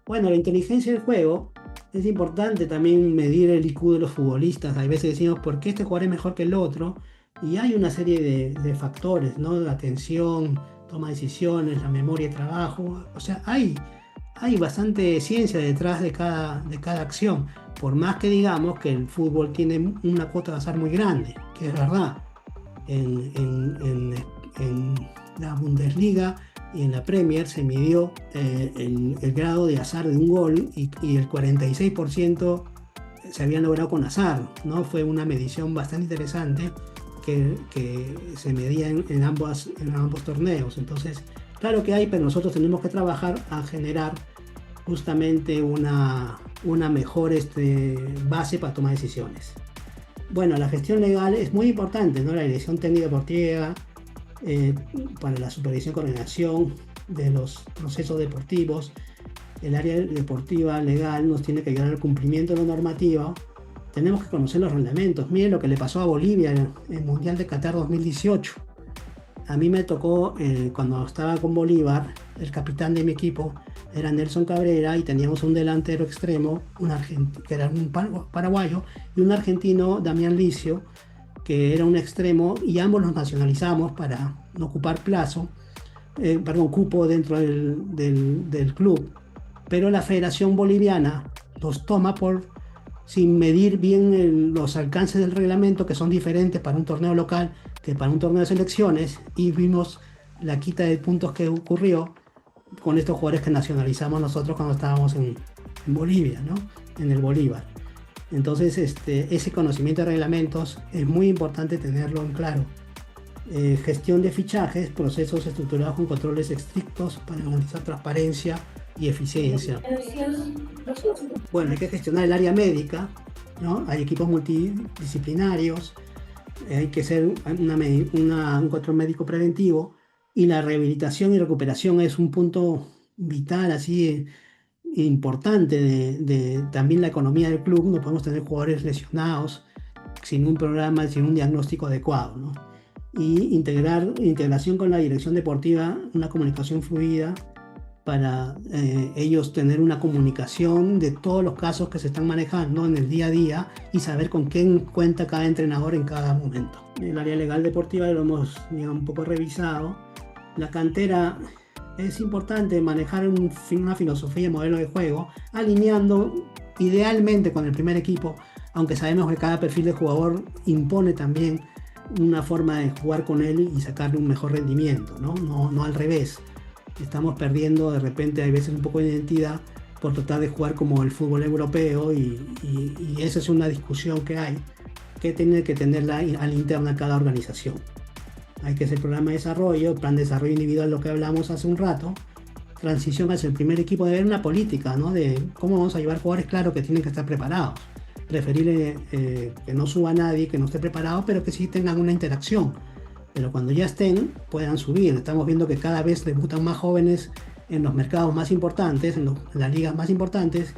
Bueno, la inteligencia del juego es importante también medir el IQ de los futbolistas. Hay veces decimos, ¿por qué este jugador es mejor que el otro? Y hay una serie de factores, ¿no? La atención, toma de decisiones, la memoria de trabajo. O sea, hay bastante ciencia detrás de cada acción. Por más que digamos que el fútbol tiene una cuota de azar muy grande, que es verdad. En la Bundesliga y en la Premier se midió el grado de azar de un gol y el 46% se había logrado con azar, ¿no? Fue una medición bastante interesante que se medía en ambos torneos. Entonces, claro que hay, pero nosotros tenemos que trabajar a generar justamente una mejor base para tomar decisiones. Bueno, la gestión legal es muy importante, ¿no? La dirección técnica deportiva, para la supervisión y coordinación de los procesos deportivos. El área deportiva legal nos tiene que ayudar al cumplimiento de la normativa. Tenemos que conocer los reglamentos. Miren lo que le pasó a Bolivia en el Mundial de Qatar 2018. A mí me tocó, cuando estaba con Bolívar, el capitán de mi equipo era Nelson Cabrera y teníamos un delantero extremo, que era un paraguayo, y un argentino, Damián Licio, que era un extremo, y ambos los nacionalizamos para no ocupar cupo dentro del club. Pero la Federación Boliviana los toma sin medir bien los alcances del reglamento, que son diferentes para un torneo local que para un torneo de selecciones, y vimos la quita de puntos que ocurrió con estos jugadores que nacionalizamos nosotros cuando estábamos en Bolivia, ¿no? En el Bolívar. Entonces, ese conocimiento de reglamentos es muy importante tenerlo en claro. Gestión de fichajes, procesos estructurados con controles estrictos para garantizar transparencia y eficiencia. Bueno, hay que gestionar el área médica, ¿no? Hay equipos multidisciplinarios, hay que hacer un control médico preventivo, y la rehabilitación y recuperación es un punto vital, así importante de también la economía del club. No podemos tener jugadores lesionados sin un programa, sin un diagnóstico adecuado, ¿no? Y integración con la dirección deportiva, una comunicación fluida para ellos tener una comunicación de todos los casos que se están manejando en el día a día y saber con quién cuenta cada entrenador en cada momento. El área legal deportiva lo hemos un poco revisado. La cantera es importante manejar una filosofía y modelo de juego, alineando idealmente con el primer equipo, aunque sabemos que cada perfil de jugador impone también una forma de jugar con él y sacarle un mejor rendimiento, no al revés. Estamos perdiendo de repente, hay veces, un poco de identidad por tratar de jugar como el fútbol europeo, y esa es una discusión que hay, que tiene que tenerla a la interna cada organización. Hay que hacer programa de desarrollo, plan de desarrollo individual, lo que hablamos hace un rato, transición hacia el primer equipo, de ver una política, ¿no? De cómo vamos a llevar jugadores, claro que tienen que estar preparados. Preferible que no suba nadie que no esté preparado, pero que sí tengan una interacción. Pero cuando ya estén, puedan subir. Estamos viendo que cada vez debutan más jóvenes en los mercados más importantes, en las ligas más importantes,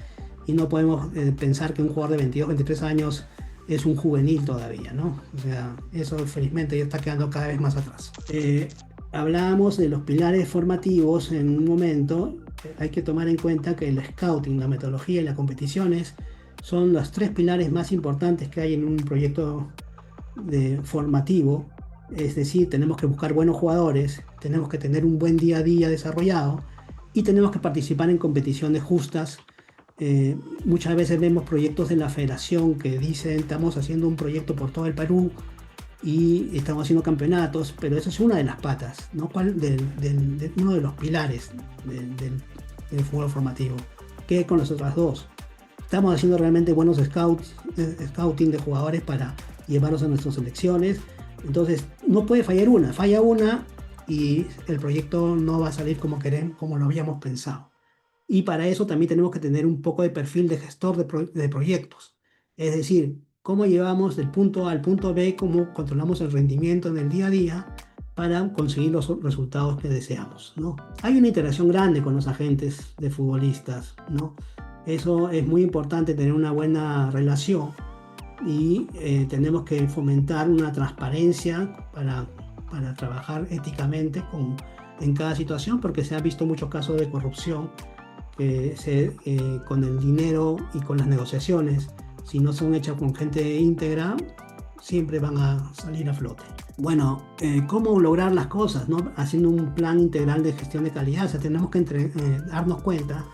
y no podemos pensar que un jugador de 22, 23 años es un juvenil todavía, ¿no? O sea, eso felizmente ya está quedando cada vez más atrás. Hablábamos de los pilares formativos en un momento. Hay que tomar en cuenta que el scouting, la metodología y las competiciones son los 3 pilares más importantes que hay en un proyecto formativo. Es decir, tenemos que buscar buenos jugadores, tenemos que tener un buen día a día desarrollado y tenemos que participar en competiciones justas. Muchas veces vemos proyectos de la federación que dicen estamos haciendo un proyecto por todo el Perú y estamos haciendo campeonatos, pero esa es una de las patas, ¿no? Uno de los pilares del fútbol formativo. ¿Qué con las otras 2? Estamos haciendo realmente buenos scouting de jugadores para llevarlos a nuestras selecciones. Entonces no puede fallar una, falla una y el proyecto no va a salir como lo habíamos pensado. Y para eso también tenemos que tener un poco de perfil de gestor de proyectos. Es decir, cómo llevamos del punto A al punto B, cómo controlamos el rendimiento en el día a día para conseguir los resultados que deseamos, ¿no? Hay una interacción grande con los agentes de futbolistas, ¿no? Eso es muy importante, tener una buena relación, y tenemos que fomentar una transparencia para trabajar éticamente en cada situación, porque se han visto muchos casos de corrupción con el dinero y con las negociaciones, si no son hechas con gente íntegra, siempre van a salir a flote. Bueno, ¿cómo lograr las cosas, ¿no? Haciendo un plan integral de gestión de calidad. O sea, tenemos que darnos cuenta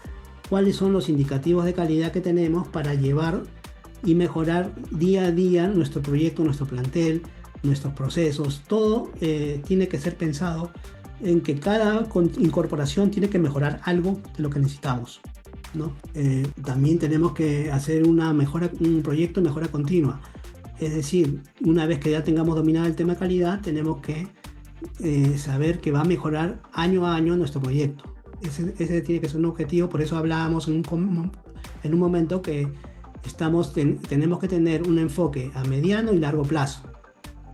cuáles son los indicativos de calidad que tenemos para llevar y mejorar día a día nuestro proyecto, nuestro plantel, nuestros procesos. Todo tiene que ser pensado en que cada incorporación tiene que mejorar algo de lo que necesitamos, ¿no? También tenemos que hacer un proyecto de mejora continua. Es decir, una vez que ya tengamos dominado el tema de calidad, tenemos que saber que va a mejorar año a año nuestro proyecto. Ese tiene que ser un objetivo. Por eso hablábamos en un momento que tenemos que tener un enfoque a mediano y largo plazo,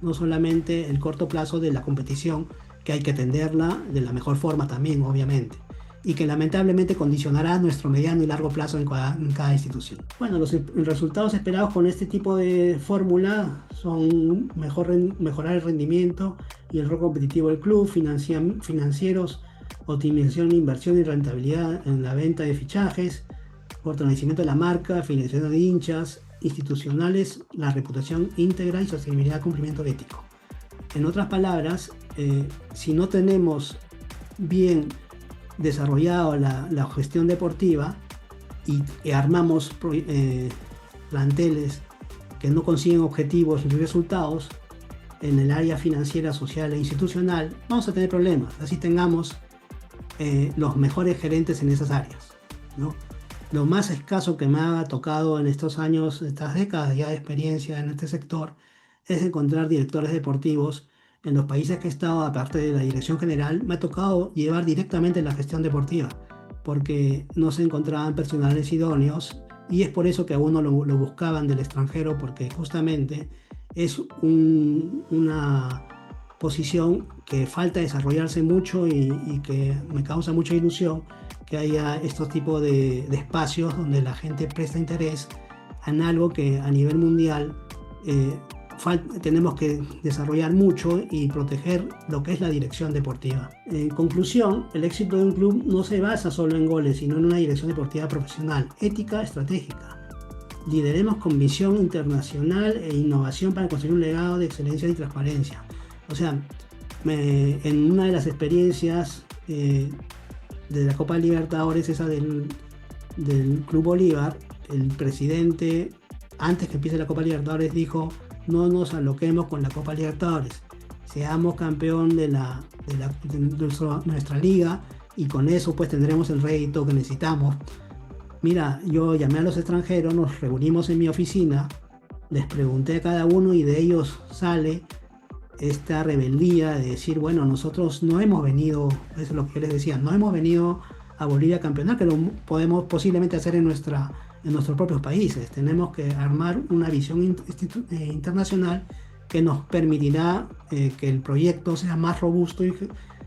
no solamente el corto plazo de la competición, que hay que atenderla de la mejor forma también, obviamente, y que lamentablemente condicionará nuestro mediano y largo plazo en cada institución. Bueno, los resultados esperados con este tipo de fórmula son mejorar el rendimiento y el rol competitivo del club, financieros, optimización de inversión y rentabilidad en la venta de fichajes, fortalecimiento de la marca, financiación de hinchas, institucionales, la reputación íntegra y sostenibilidad, cumplimiento ético. En otras palabras, si no tenemos bien desarrollado la gestión deportiva y armamos planteles que no consiguen objetivos ni resultados en el área financiera, social e institucional, vamos a tener problemas. Así tengamos los mejores gerentes en esas áreas, ¿no? Lo más escaso que me ha tocado en estos años, estas décadas ya de experiencia en este sector, es encontrar directores deportivos. En los países que he estado, aparte de la dirección general, me ha tocado llevar directamente la gestión deportiva, porque no se encontraban personales idóneos, y es por eso que a uno lo buscaban del extranjero, porque justamente es una posición que falta desarrollarse mucho y que me causa mucha ilusión que haya estos tipos de espacios donde la gente presta interés en algo que a nivel mundial tenemos que desarrollar mucho y proteger lo que es la dirección deportiva. En conclusión, el éxito de un club no se basa solo en goles, sino en una dirección deportiva profesional, ética, estratégica. Lideremos con visión internacional e innovación para construir un legado de excelencia y transparencia. O sea, en una de las experiencias de la Copa Libertadores, esa del Club Bolívar, el presidente, antes que empiece la Copa Libertadores, dijo: no nos aloquemos con la Copa Libertadores, seamos campeón de nuestra liga, y con eso pues tendremos el rédito que necesitamos. Mira, yo llamé a los extranjeros, nos reunimos en mi oficina, les pregunté a cada uno, y de ellos sale esta rebeldía de decir: bueno, nosotros no hemos venido, eso es lo que yo les decía, no hemos venido a Bolivia a campeonar, que lo podemos posiblemente hacer en nuestros propios países. Tenemos que armar una visión internacional que nos permitirá que el proyecto sea más robusto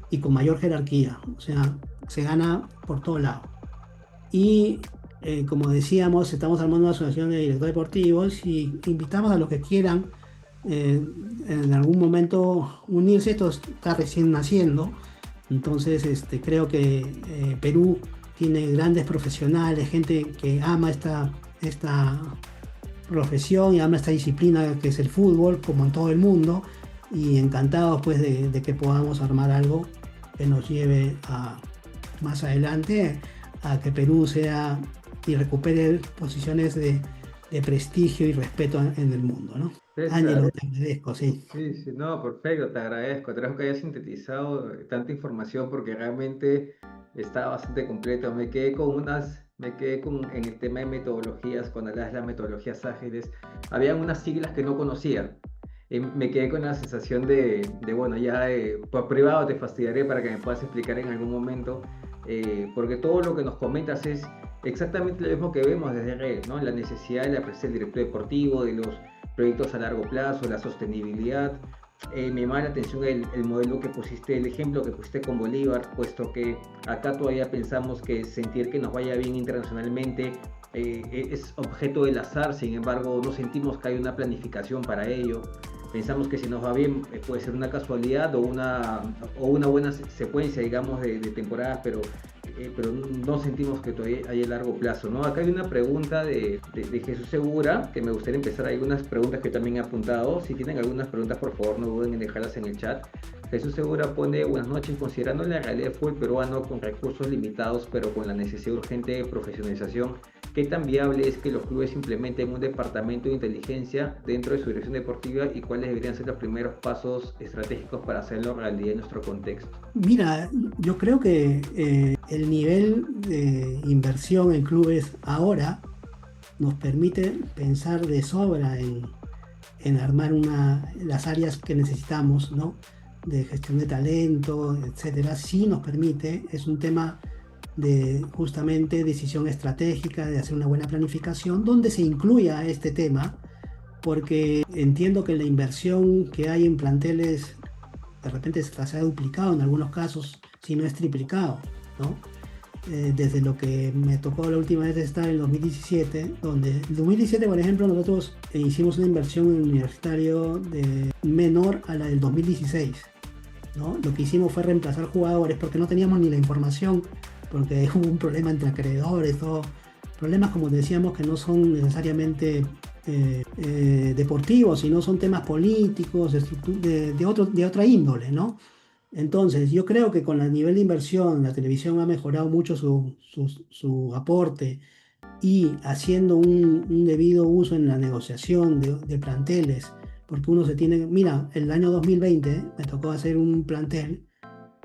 y con mayor jerarquía. O sea, se gana por todo lado. Y como decíamos, estamos armando una asociación de directores deportivos y invitamos a los que quieran en algún momento unirse. Esto está recién naciendo, entonces creo que Perú tiene grandes profesionales, gente que ama esta profesión y ama esta disciplina que es el fútbol, como en todo el mundo, y encantados pues de que podamos armar algo que nos lleve más adelante a que Perú sea y recupere posiciones de prestigio y respeto en el mundo, ¿no? Ángelo, te agradezco, sí. Sí, no, perfecto, te agradezco que hayas sintetizado tanta información, porque realmente está bastante completo. Me quedé en el tema de metodologías. Cuando hablas de las metodologías ágiles, habían unas siglas que no conocía. Me quedé con la sensación bueno, ya por privado te fastidiaré para que me puedas explicar en algún momento, porque todo lo que nos comentas es exactamente lo mismo que vemos desde RED, ¿no? La necesidad de la presencia del director deportivo, de los proyectos a largo plazo, la sostenibilidad. Me llama la atención el modelo que pusiste, el ejemplo que pusiste con Bolívar, puesto que acá todavía pensamos que sentir que nos vaya bien internacionalmente es objeto del azar. Sin embargo, no sentimos que hay una planificación para ello. Pensamos que si nos va bien puede ser una casualidad o una buena secuencia, digamos, de temporadas, pero pero no sentimos que todavía hay a largo plazo, ¿no? Acá hay una pregunta de Jesús Segura, que me gustaría empezar. Hay algunas preguntas que también he apuntado. Si tienen algunas preguntas, por favor, no duden en dejarlas en el chat. Jesús Segura pone: buenas noches, considerando la realidad del fútbol peruano con recursos limitados, pero con la necesidad urgente de profesionalización, ¿qué tan viable es que los clubes implementen un departamento de inteligencia dentro de su dirección deportiva y cuáles deberían ser los primeros pasos estratégicos para hacerlo realidad en nuestro contexto? Mira, yo creo que el nivel de inversión en clubes ahora nos permite pensar de sobra en armar las áreas que necesitamos, ¿no? De gestión de talento, etcétera. Sí nos permite, es un tema de justamente decisión estratégica, de hacer una buena planificación, donde se incluya este tema, porque entiendo que la inversión que hay en planteles de repente se ha duplicado en algunos casos, si no es triplicado, ¿no? Desde lo que me tocó la última vez estar en el 2017, donde en el 2017, por ejemplo, nosotros hicimos una inversión en el universitario menor a la del 2016, ¿no? Lo que hicimos fue reemplazar jugadores porque no teníamos ni la información, porque hubo un problema entre acreedores, todo, problemas, como decíamos, que no son necesariamente deportivos, sino son temas políticos, de otra índole, ¿no? Entonces, yo creo que con el nivel de inversión, la televisión ha mejorado mucho su aporte, y haciendo un debido uso en la negociación de planteles, porque uno se tiene, mira, el año 2020 me tocó hacer un plantel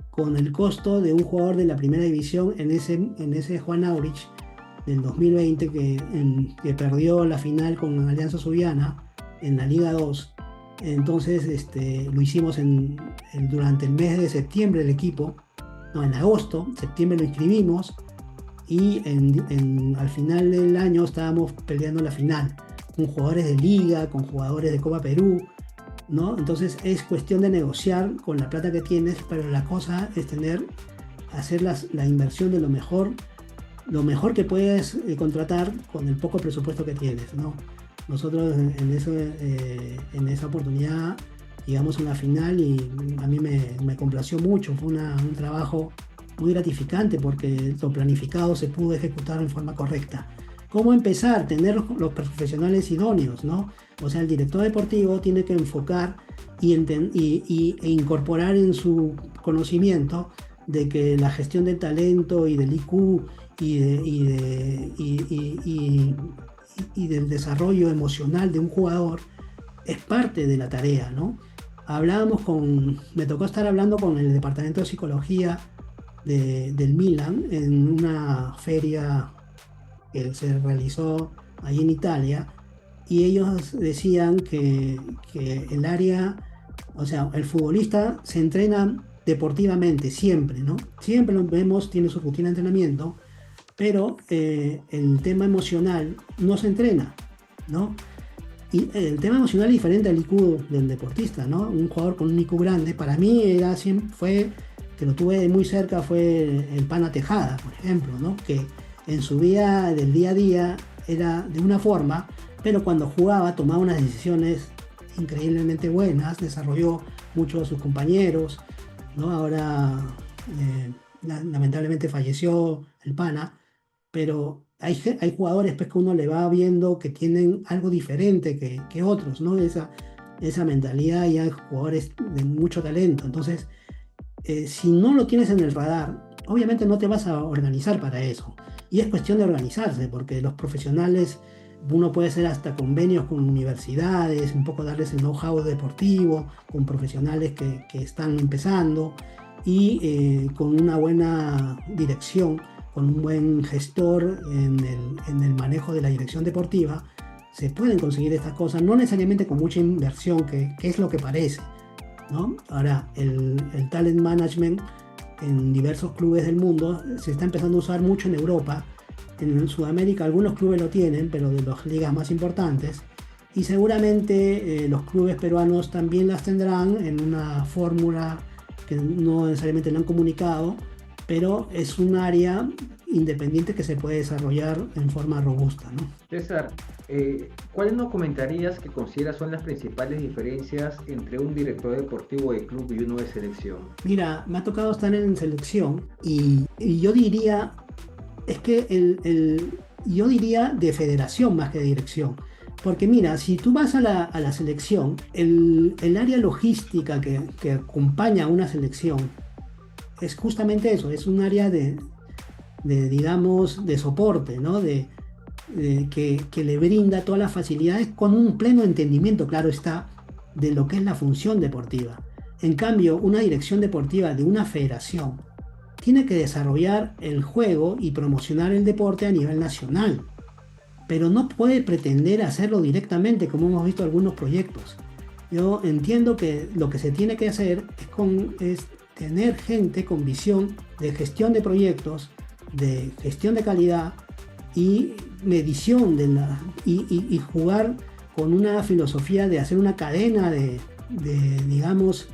con el costo de un jugador de la primera división en ese Juan Aurich del 2020 que perdió la final con Alianza Subiana en la Liga 2. Entonces lo hicimos durante el mes de septiembre el equipo, no, en agosto, septiembre lo inscribimos, y al final del año estábamos peleando la final con jugadores de Liga, con jugadores de Copa Perú, ¿no? Entonces es cuestión de negociar con la plata que tienes, pero la cosa es hacer la inversión de lo mejor que puedes contratar con el poco presupuesto que tienes, ¿no? Nosotros en esa oportunidad llegamos a una final y a mí me complació mucho, fue un trabajo muy gratificante porque lo planificado se pudo ejecutar en forma correcta. ¿Cómo empezar? Tener los profesionales idóneos, ¿no? O sea, el director deportivo tiene que enfocar e incorporar en su conocimiento de que la gestión del talento y del IQ y del desarrollo emocional de un jugador es parte de la tarea, ¿no? Me tocó estar hablando con el departamento de psicología del Milan en una feria que se realizó ahí en Italia, y ellos decían que el área, o sea, el futbolista se entrena deportivamente siempre, ¿no? Siempre lo vemos, tiene su rutina de entrenamiento, pero el tema emocional no se entrena, ¿no? Y el tema emocional es diferente al IQ del deportista, ¿no? Un jugador con un IQ grande, para mí que lo tuve muy cerca, fue el Pana Tejada, por ejemplo, ¿no? Que en su vida del día a día era de una forma, pero cuando jugaba tomaba unas decisiones increíblemente buenas, desarrolló mucho a sus compañeros, ¿no? Ahora lamentablemente falleció el Pana, pero hay jugadores, pues, que uno le va viendo que tienen algo diferente que otros, ¿no? Esa mentalidad, y hay jugadores de mucho talento. Entonces, si no lo tienes en el radar, obviamente no te vas a organizar para eso. Y es cuestión de organizarse, porque los profesionales, uno puede hacer hasta convenios con universidades, un poco darles el know-how deportivo, con profesionales que están empezando, y con una buena dirección, con un buen gestor en el manejo de la dirección deportiva, se pueden conseguir estas cosas, no necesariamente con mucha inversión, que es lo que parece, ¿no? Ahora, el talent management en diversos clubes del mundo se está empezando a usar mucho en Europa. En Sudamérica algunos clubes lo tienen, pero de las ligas más importantes, y seguramente los clubes peruanos también las tendrán en una fórmula que no necesariamente lo han comunicado, pero es un área independiente que se puede desarrollar en forma robusta, ¿no? César, ¿cuáles nos comentarías que consideras son las principales diferencias entre un director deportivo de club y uno de selección? Mira, me ha tocado estar en selección y yo diría, es que yo diría de federación más que de dirección. Porque mira, si tú vas a la selección, el área logística que acompaña a una selección es justamente eso, es un área digamos, de soporte, ¿no? Que le brinda todas las facilidades con un pleno entendimiento, claro está, de lo que es la función deportiva. En cambio, una dirección deportiva de una federación tiene que desarrollar el juego y promocionar el deporte a nivel nacional, pero no puede pretender hacerlo directamente como hemos visto en algunos proyectos. Yo entiendo que lo que se tiene que hacer es tener gente con visión de gestión de proyectos, de gestión de calidad y medición y jugar con una filosofía de hacer una cadena digamos,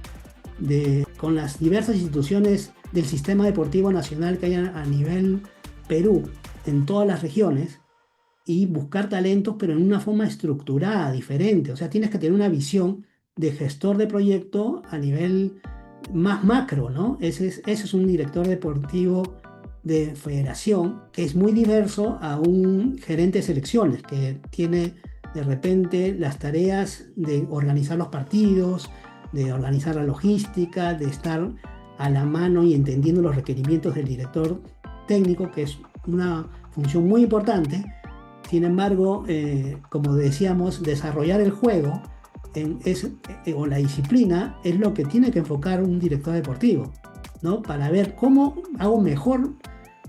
con las diversas instituciones del sistema deportivo nacional que hay a nivel Perú, en todas las regiones, y buscar talentos, pero en una forma estructurada, diferente. O sea, tienes que tener una visión de gestor de proyecto a nivel más macro, ¿no? Ese es un director deportivo de federación que es muy diverso a un gerente de selecciones que tiene de repente las tareas de organizar los partidos, de organizar la logística, de estar a la mano y entendiendo los requerimientos del director técnico, que es una función muy importante. Sin embargo, como decíamos, desarrollar el juego o la disciplina es lo que tiene que enfocar un director deportivo, ¿no? Para ver cómo hago mejor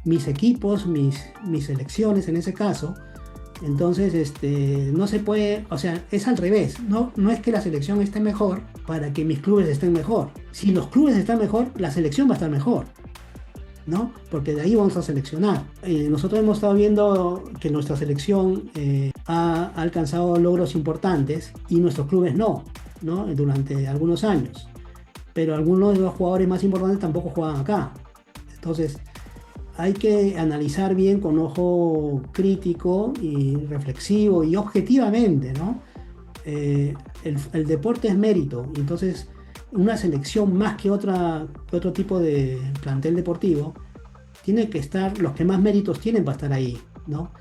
mis equipos, mis selecciones en ese caso. Entonces, no se puede, o sea, es al revés, no es que la selección esté mejor para que mis clubes estén mejor. Si los clubes están mejor, la selección va a estar mejor, ¿no? Porque de ahí vamos a seleccionar. Nosotros hemos estado viendo que nuestra selección ha alcanzado logros importantes y nuestros clubes no, durante algunos años. Pero algunos de los jugadores más importantes tampoco juegan acá. Entonces, hay que analizar bien con ojo crítico y reflexivo y objetivamente, ¿no? El deporte es mérito, entonces una selección más que otro tipo de plantel deportivo tiene que estar, los que más méritos tienen para estar ahí, ¿no?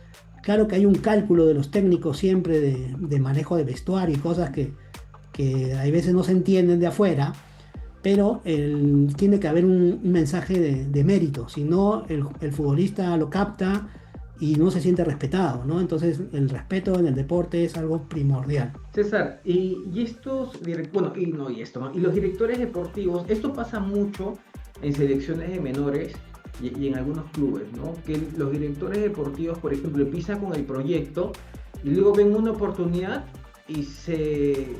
Claro que hay un cálculo de los técnicos siempre de manejo de vestuario y cosas que a veces no se entienden de afuera, pero tiene que haber un mensaje de mérito, si no el futbolista lo capta y no se siente respetado, ¿no? Entonces el respeto en el deporte es algo primordial. César, y los directores deportivos, esto pasa mucho en selecciones de menores y en algunos clubes, ¿no? Que los directores deportivos, por ejemplo, empiezan con el proyecto y luego ven una oportunidad y se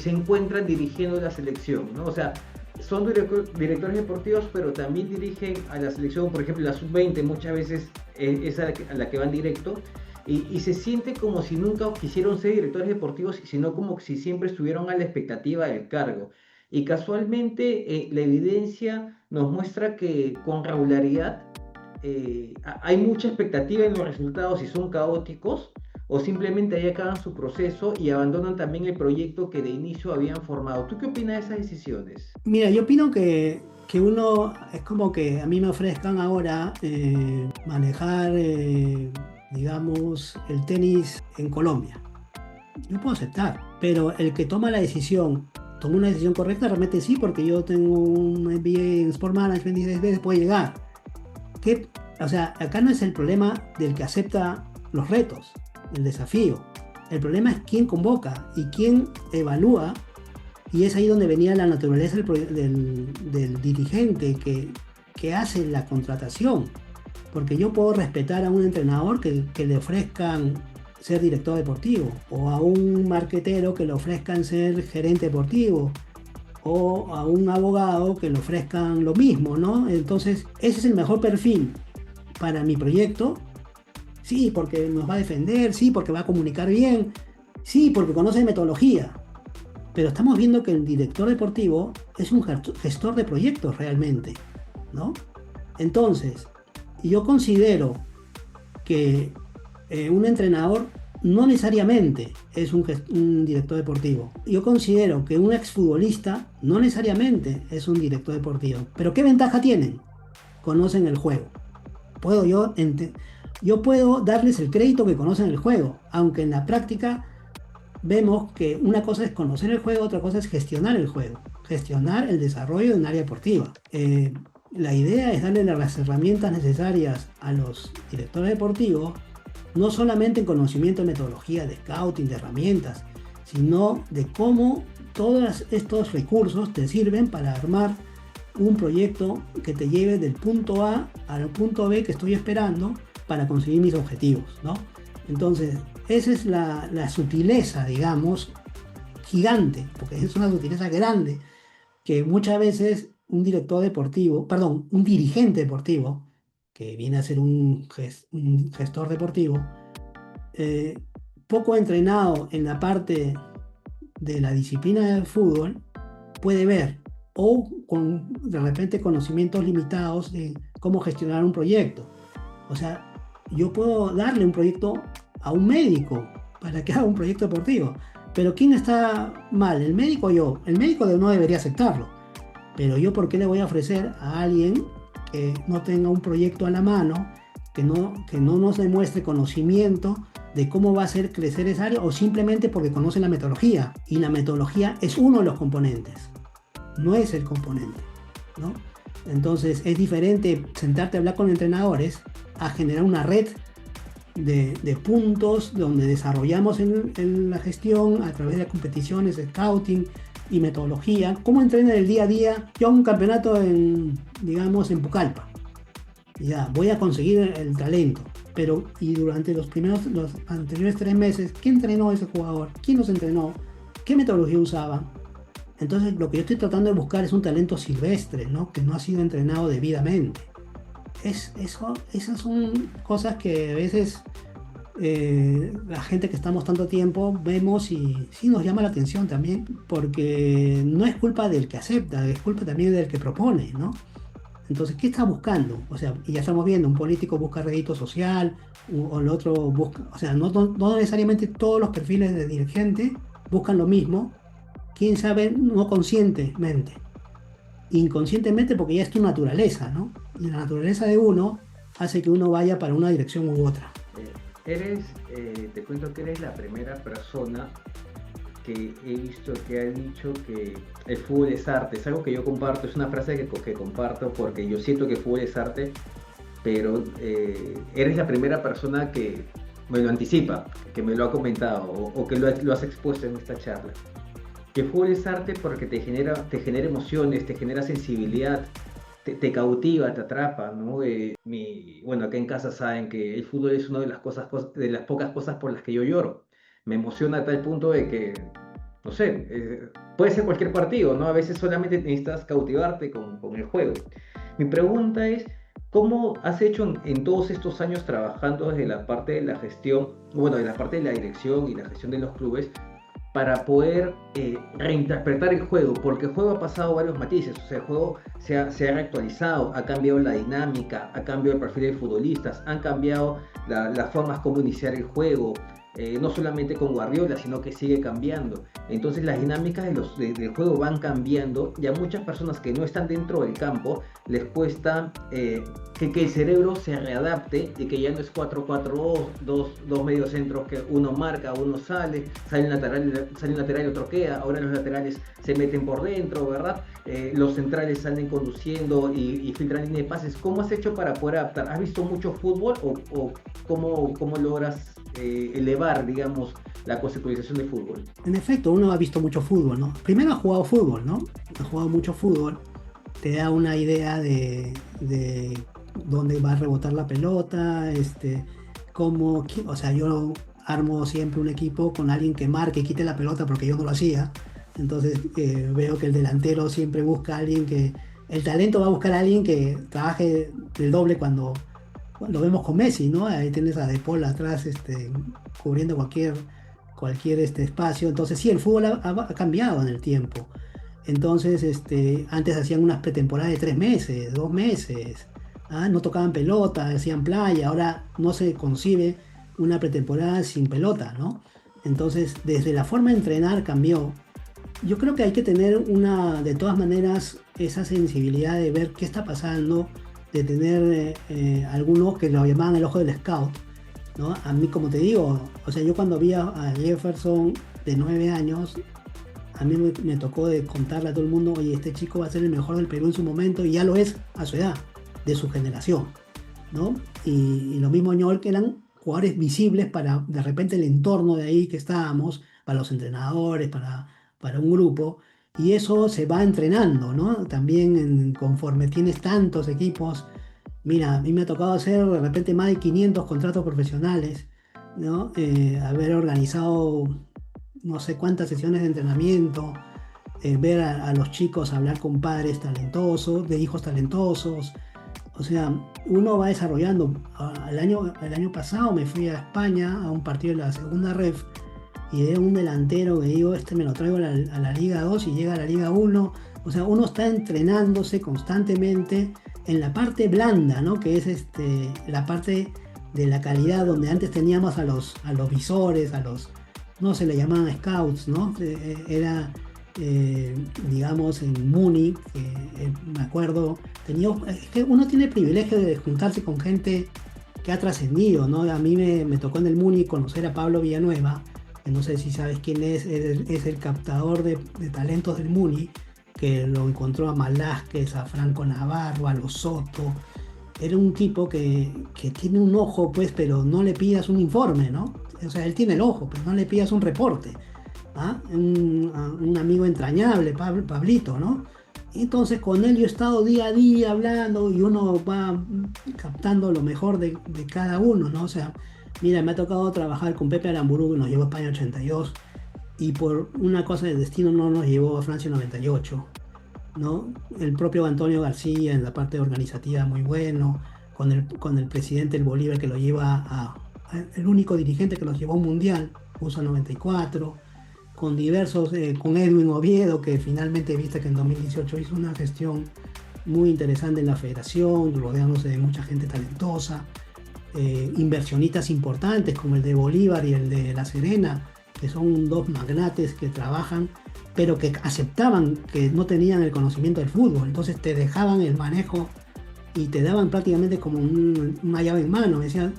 encuentran dirigiendo la selección, ¿no? O sea, son directores deportivos, pero también dirigen a la selección, por ejemplo, la sub-20 muchas veces es a la que van directo, y se siente como si nunca quisieron ser directores deportivos, sino como si siempre estuvieron a la expectativa del cargo. Y casualmente la evidencia nos muestra que con regularidad hay mucha expectativa en los resultados y son caóticos, o simplemente ahí acaban su proceso y abandonan también el proyecto que de inicio habían formado. ¿Tú qué opinas de esas decisiones? Mira, yo opino que uno, es como que a mí me ofrezcan ahora manejar, digamos, el tenis en Colombia. Yo puedo aceptar, pero el que toma la decisión, ¿tomó una decisión correcta? Realmente sí, porque yo tengo un MBA en Sport Management y 10 veces puede llegar. O sea, acá no es el problema del que acepta los retos, el desafío. El problema es quién convoca y quién evalúa, y es ahí donde venía la naturaleza del dirigente que hace la contratación. Porque yo puedo respetar a un entrenador que le ofrezcan ser director deportivo, o a un marquetero que le ofrezcan ser gerente deportivo, o a un abogado que le ofrezcan lo mismo, ¿no? Entonces, ese es el mejor perfil para mi proyecto. Sí, porque nos va a defender, sí, porque va a comunicar bien, sí, porque conoce metodología. Pero estamos viendo que el director deportivo es un gestor de proyectos realmente, ¿no? Entonces, yo considero que un entrenador no necesariamente es un director deportivo. Yo considero que un exfutbolista no necesariamente es un director deportivo. Pero ¿qué ventaja tienen? Conocen el juego. Yo puedo darles el crédito que conocen el juego, aunque en la práctica vemos que una cosa es conocer el juego, otra cosa es gestionar el juego, gestionar el desarrollo de un área deportiva. La idea es darle las herramientas necesarias a los directores deportivos, no solamente en conocimiento de metodología, de scouting, de herramientas, sino de cómo todos estos recursos te sirven para armar un proyecto que te lleve del punto A al punto B que estoy esperando para conseguir mis objetivos, ¿no? Entonces, esa es la sutileza, digamos, gigante, porque es una sutileza grande, que muchas veces un dirigente deportivo, que viene a ser un gestor deportivo, poco entrenado en la parte de la disciplina del fútbol, puede ver, o con de repente conocimientos limitados de cómo gestionar un proyecto. O sea, yo puedo darle un proyecto a un médico para que haga un proyecto deportivo, pero ¿quién está mal? ¿El médico o yo? El médico no debería aceptarlo, pero yo ¿por qué le voy a ofrecer a alguien que no tenga un proyecto a la mano, que no nos demuestre conocimiento de cómo va a hacer crecer esa área, o simplemente porque conoce la metodología? Y la metodología es uno de los componentes, no es el componente, ¿no? Entonces es diferente sentarte a hablar con entrenadores a generar una red de puntos donde desarrollamos en la gestión a través de competiciones, de scouting y metodología, cómo entrenar el día a día. Yo hago un campeonato digamos, en Pucallpa. Ya, voy a conseguir el talento, pero y durante los anteriores 3 meses, ¿quién entrenó a ese jugador? ¿Quién los entrenó? ¿Qué metodología usaban? Entonces lo que yo estoy tratando de buscar es un talento silvestre, ¿no? Que no ha sido entrenado debidamente. Esas son cosas que a veces la gente que estamos tanto tiempo vemos y sí nos llama la atención también, porque no es culpa del que acepta, es culpa también del que propone, ¿no? Entonces, ¿qué está buscando? O sea, y ya estamos viendo, un político busca rédito social, o el otro busca, o sea, no necesariamente todos los perfiles de dirigente buscan lo mismo, quién sabe, no conscientemente, inconscientemente, porque ya es tu naturaleza, ¿no? Y la naturaleza de uno hace que uno vaya para una dirección u otra. Te cuento que eres la primera persona que he visto que ha dicho que el fútbol es arte. Es algo que yo comparto, es una frase que comparto porque yo siento que el fútbol es arte, pero eres la primera persona que me lo anticipa, que me lo ha comentado o que lo has expuesto en esta charla. Que el fútbol es arte porque te genera emociones, te genera sensibilidad, te cautiva, te atrapa, ¿no? Bueno, acá en casa saben que el fútbol es una de las pocas cosas por las que yo lloro. Me emociona a tal punto de que, no sé, puede ser cualquier partido, ¿no? A veces solamente necesitas cautivarte con el juego. Mi pregunta es, ¿cómo has hecho en todos estos años trabajando desde la parte de la gestión, bueno, de la parte de la dirección y la gestión de los clubes, para poder reinterpretar el juego? Porque el juego ha pasado varios matices, o sea, el juego se ha reactualizado, ha cambiado la dinámica, ha cambiado el perfil de futbolistas, han cambiado las formas como iniciar el juego, no solamente con Guardiola, sino que sigue cambiando. Entonces las dinámicas del juego van cambiando y a muchas personas que no están dentro del campo les cuesta que el cerebro se readapte y que ya no es 4-4-2, dos mediocentros que uno marca, uno sale un lateral y otro queda. Ahora los laterales se meten por dentro, ¿verdad? Los centrales salen conduciendo y filtran línea de pases. ¿Cómo has hecho para poder adaptar? ¿Has visto mucho fútbol o cómo logras elevar, digamos, la conceptualización de fútbol? En efecto, uno ha visto mucho fútbol, ¿no? Primero ha jugado fútbol, ¿no? Ha jugado mucho fútbol, te da una idea de dónde va a rebotar la pelota, o sea, yo armo siempre un equipo con alguien que marque y quite la pelota porque yo no lo hacía. Entonces veo que el delantero siempre busca a alguien el talento va a buscar a alguien que trabaje el doble cuando lo vemos con Messi, ¿no? Ahí tienes a De Paul atrás cubriendo cualquier espacio. Entonces sí, el fútbol ha cambiado en el tiempo. Entonces antes hacían unas pretemporadas de 3 meses, 2 meses. No tocaban pelota, hacían playa, ahora no se concibe una pretemporada sin pelota, ¿no? Entonces, desde la forma de entrenar cambió. Yo creo que hay que tener de todas maneras, esa sensibilidad de ver qué está pasando, de tener algunos que lo llamaban el ojo del scout, ¿no? A mí, como te digo, o sea, yo cuando vi a Jefferson de 9 años, a mí me tocó de contarle a todo el mundo, oye, este chico va a ser el mejor del Perú en su momento, y ya lo es a su edad, de su generación, ¿no? Y lo mismo Ñol, que eran jugadores visibles para de repente el entorno de ahí que estábamos, para los entrenadores, para un grupo, y eso se va entrenando, ¿no? También conforme tienes tantos equipos, mira, a mí me ha tocado hacer de repente más de 500 contratos profesionales, ¿no? Haber organizado no sé cuántas sesiones de entrenamiento, ver a los chicos hablar con padres talentosos, de hijos talentosos. O sea, uno va desarrollando. El año pasado me fui a España a un partido de la segunda ref y era un delantero que digo, este me lo traigo a la Liga 2 y llega a la Liga 1. O sea, uno está entrenándose constantemente en la parte blanda, ¿no? Que es la parte de la calidad donde antes teníamos a los visores, no se le llamaban scouts, ¿no? Era, digamos, en Muni, me acuerdo, es que uno tiene el privilegio de juntarse con gente que ha trascendido, ¿no? A mí me tocó en el Muni conocer a Pablo Villanueva, que no sé si sabes quién es el captador de talentos del Muni, que lo encontró a Malásquez, a Franco Navarro, a Los Soto. Era un tipo que tiene un ojo, pues, pero no le pidas un informe, ¿no? O sea, él tiene el ojo, pero no le pidas un reporte. Un amigo entrañable, Pablito, ¿no? Entonces con él yo he estado día a día hablando y uno va captando lo mejor de cada uno, ¿no? O sea, mira, me ha tocado trabajar con Pepe Aramburu, que nos llevó a España 82, y por una cosa del destino no nos llevó a Francia 98, ¿no? El propio Antonio García en la parte organizativa muy bueno, con el presidente del Bolívar que lo lleva el único dirigente que los llevó a un mundial, USA 94, con diversos, con Edwin Oviedo, que finalmente viste que en 2018 hizo una gestión muy interesante en la federación, rodeándose de mucha gente talentosa, inversionistas importantes como el de Bolívar y el de La Serena, que son dos magnates que trabajan, pero que aceptaban que no tenían el conocimiento del fútbol, entonces te dejaban el manejo y te daban prácticamente como una llave en mano. Me decían,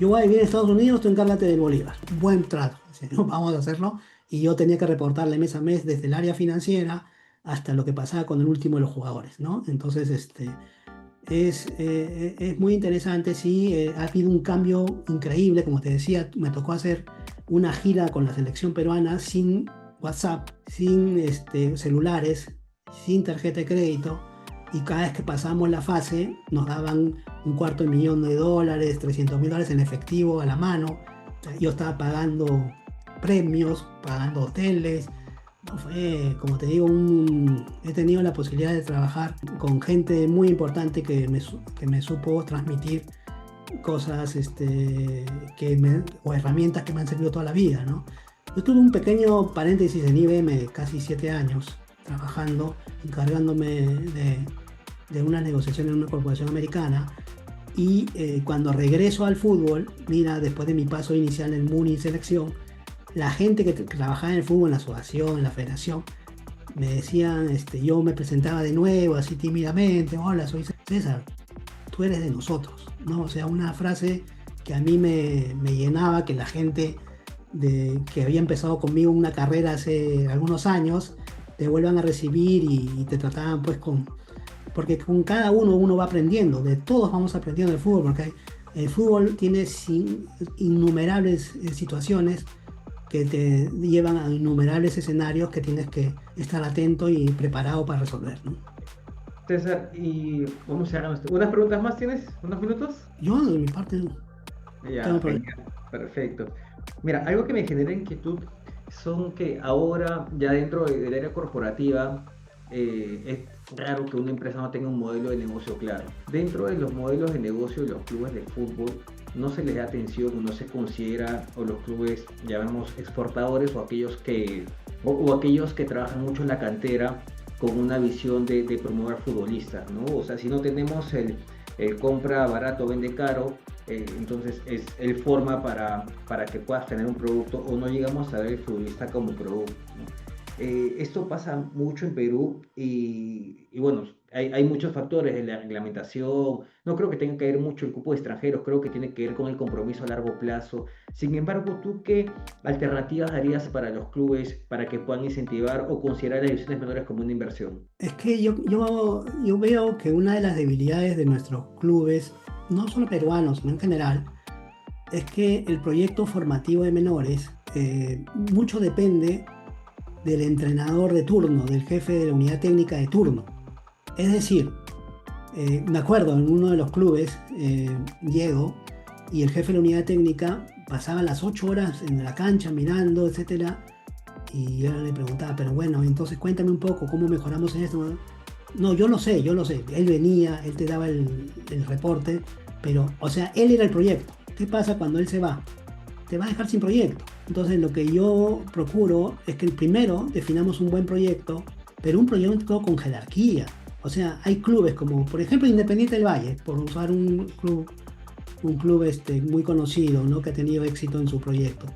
yo voy a vivir en Estados Unidos, tú encárgate del Bolívar. Buen trato. Decían, no, vamos a hacerlo. Y yo tenía que reportarle mes a mes desde el área financiera hasta lo que pasaba con el último de los jugadores, ¿no? Entonces, es muy interesante, sí, ha habido un cambio increíble, como te decía, me tocó hacer una gira con la selección peruana sin WhatsApp, sin celulares, sin tarjeta de crédito, y cada vez que pasamos la fase nos daban $250,000, $300,000 en efectivo a la mano. Yo estaba pagando premios, pagando hoteles. Como te digo, he tenido la posibilidad de trabajar con gente muy importante que me supo transmitir cosas o herramientas que me han servido toda la vida, ¿no? Yo tuve un pequeño paréntesis en IBM de casi 7 años trabajando, encargándome de unas negociaciones en una corporación americana, y cuando regreso al fútbol, mira, después de mi paso inicial en el Muni selección, la gente que trabajaba en el fútbol, en la asociación, en la federación, me decían, yo me presentaba de nuevo, así tímidamente, hola, soy César, tú eres de nosotros, ¿no? O sea, una frase que a mí me llenaba, que la gente que había empezado conmigo una carrera hace algunos años, te vuelvan a recibir y te trataban pues porque con cada uno va aprendiendo, de todos vamos aprendiendo del fútbol, porque el fútbol tiene innumerables situaciones que te llevan a innumerables escenarios que tienes que estar atento y preparado para resolver, ¿no? César, y vamos a hacer unas preguntas más, ¿tienes? ¿Unos minutos? Yo, de mi parte, no Ya, tengo problema. genial, perfecto. Mira, algo que me genera inquietud son que ahora, ya dentro del área corporativa, es raro que una empresa no tenga un modelo de negocio claro. Dentro de los modelos de negocio de los clubes de fútbol, no se les da atención o no se considera, o los clubes, llamemos exportadores, o aquellos que trabajan mucho en la cantera, con una visión de promover futbolistas, ¿no? O sea, si no tenemos el compra barato, vende caro, entonces es el forma para que puedas tener un producto o no llegamos a ver el futbolista como producto, ¿no? Esto pasa mucho en Perú y bueno, hay muchos factores de la reglamentación. No creo que tenga que ver mucho el cupo de extranjeros, creo que tiene que ver con el compromiso a largo plazo. Sin embargo, ¿tú qué alternativas darías para los clubes para que puedan incentivar o considerar las divisiones menores como una inversión? Es que yo veo que una de las debilidades de nuestros clubes, no solo peruanos, sino en general, es que el proyecto formativo de menores mucho depende del entrenador de turno, del jefe de la unidad técnica de turno. Es decir, me acuerdo en uno de los clubes, llego, y el jefe de la unidad técnica pasaba las 8 horas en la cancha mirando, etcétera, y yo le preguntaba, pero bueno, entonces cuéntame un poco cómo mejoramos en esto. No, yo lo sé. Él venía, él te daba el reporte, pero, o sea, él era el proyecto. ¿Qué pasa cuando él se va? Te va a dejar sin proyecto. Entonces, lo que yo procuro es que primero definamos un buen proyecto, pero un proyecto con jerarquía. O sea, hay clubes como, por ejemplo, Independiente del Valle, por usar un club muy conocido, ¿no? Que ha tenido éxito en su proyecto.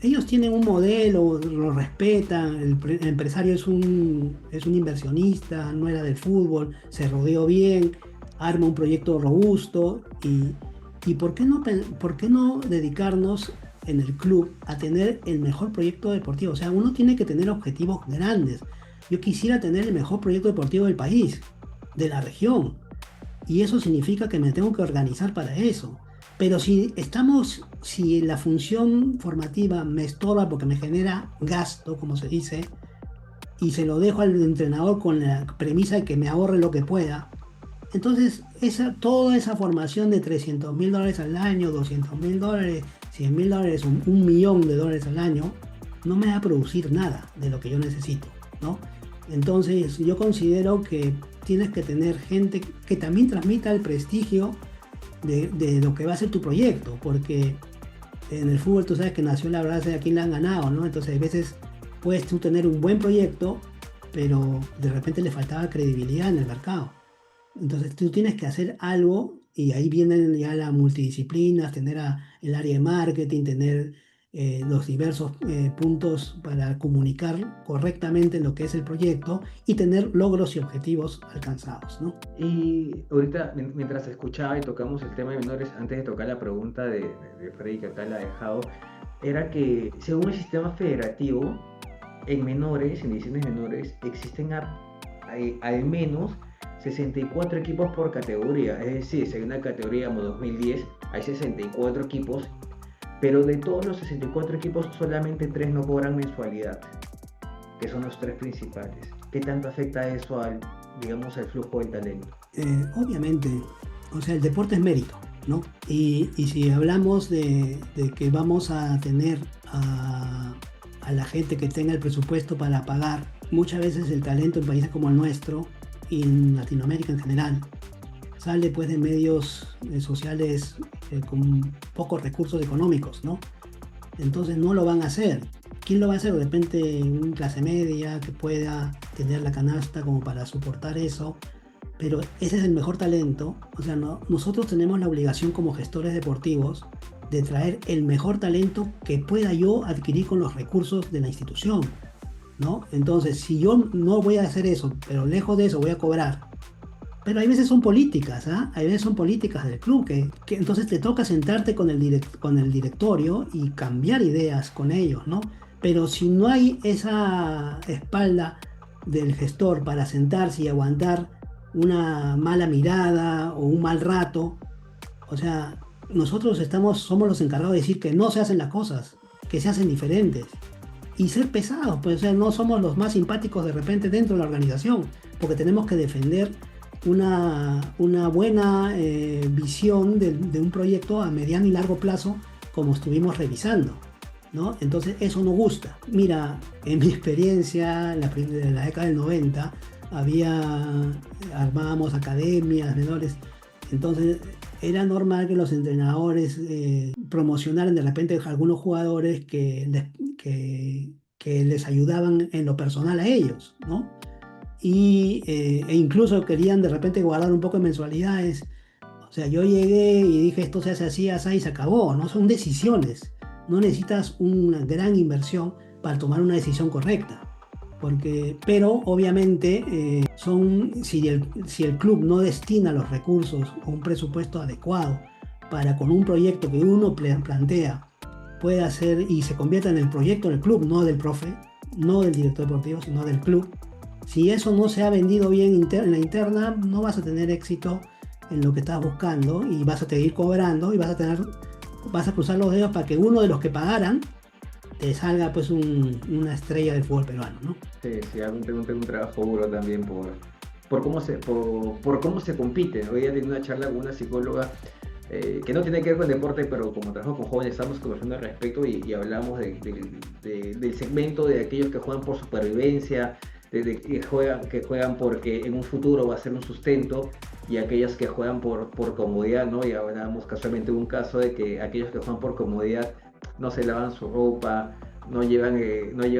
Ellos tienen un modelo, lo respetan, el empresario es un inversionista, no era del fútbol, se rodeó bien, arma un proyecto robusto y ¿por qué no dedicarnos en el club a tener el mejor proyecto deportivo? O sea, uno tiene que tener objetivos grandes. Yo quisiera tener el mejor proyecto deportivo del país, de la región, y eso significa que me tengo que organizar para eso. Pero si la función formativa me estorba porque me genera gasto, como se dice, y se lo dejo al entrenador con la premisa de que me ahorre lo que pueda, entonces toda esa formación de $300.000 al año, $200.000, $100.000, un millón de dólares al año, no me va a producir nada de lo que yo necesito, ¿no? Entonces yo considero que tienes que tener gente que también transmita el prestigio de lo que va a ser tu proyecto, porque en el fútbol tú sabes que nació la verdad de a quién le han ganado, ¿no? Entonces a veces puedes tú tener un buen proyecto, pero de repente le faltaba credibilidad en el mercado. Entonces tú tienes que hacer algo y ahí vienen ya las multidisciplinas, tener el área de marketing, tener los diversos puntos para comunicar correctamente lo que es el proyecto y tener logros y objetivos alcanzados, ¿no? Y ahorita, mientras escuchaba y tocamos el tema de menores, antes de tocar la pregunta de Freddy, que acá la ha dejado, era que según el sistema federativo, en menores, en divisiones menores, existen al menos 64 equipos por categoría. Es decir, si hay una categoría como 2010, hay 64 equipos, pero de todos los 64 equipos, solamente 3 no cobran mensualidad, que son los 3 principales. ¿Qué tanto afecta eso digamos, al flujo del talento? Obviamente, o sea, el deporte es mérito, ¿no? Y si hablamos de que vamos a tener a la gente que tenga el presupuesto para pagar, muchas veces el talento en países como el nuestro y en Latinoamérica en general sale pues de medios sociales con pocos recursos económicos, ¿no? Entonces no lo van a hacer. ¿Quién lo va a hacer? De repente una clase media que pueda tener la canasta como para soportar eso, pero ese es el mejor talento. O sea, nosotros tenemos la obligación como gestores deportivos de traer el mejor talento que pueda yo adquirir con los recursos de la institución, ¿no? Entonces, si yo no voy a hacer eso, pero lejos de eso voy a cobrar, pero hay veces son políticas, ¿ah? Hay veces son políticas del club que entonces te toca sentarte con el directorio y cambiar ideas con ellos, ¿no? Pero si no hay esa espalda del gestor para sentarse y aguantar una mala mirada o un mal rato, o sea, nosotros somos los encargados de decir que no se hacen las cosas, que se hacen diferentes. Y ser pesados, pues, o sea, no somos los más simpáticos de repente dentro de la organización, porque tenemos que defender una buena visión de un proyecto a mediano y largo plazo, como estuvimos revisando, ¿no? Entonces eso no gusta. Mira, en mi experiencia en la década del 90 armábamos academias menores, entonces era normal que los entrenadores promocionaran de repente a algunos jugadores que les ayudaban en lo personal a ellos, ¿no? e incluso querían de repente guardar un poco de mensualidades. O sea, yo llegué y dije esto se hace así, así y se acabó, ¿no? Son decisiones. No necesitas una gran inversión para tomar una decisión correcta. Pero obviamente si el club no destina los recursos o un presupuesto adecuado para con un proyecto que uno plantea puede hacer y se convierta en el proyecto del club, no del profe, no del director deportivo, sino del club. Si eso no se ha vendido bien en la interna, no vas a tener éxito en lo que estás buscando y vas a seguir cobrando y vas a cruzar los dedos para que uno de los que pagaran te salga pues una estrella del fútbol peruano, ¿no? Sí, tengo un trabajo duro también por cómo se compite. Hoy día tenía una charla con una psicóloga que no tiene que ver con deporte, pero como trabajo con jóvenes estamos conversando al respecto y hablamos del segmento de aquellos que juegan por supervivencia, que juegan porque en un futuro va a ser un sustento, y aquellos que juegan por comodidad, ¿no? Y hablábamos casualmente de un caso de que aquellos que juegan por comodidad no se lavan su ropa, no llevan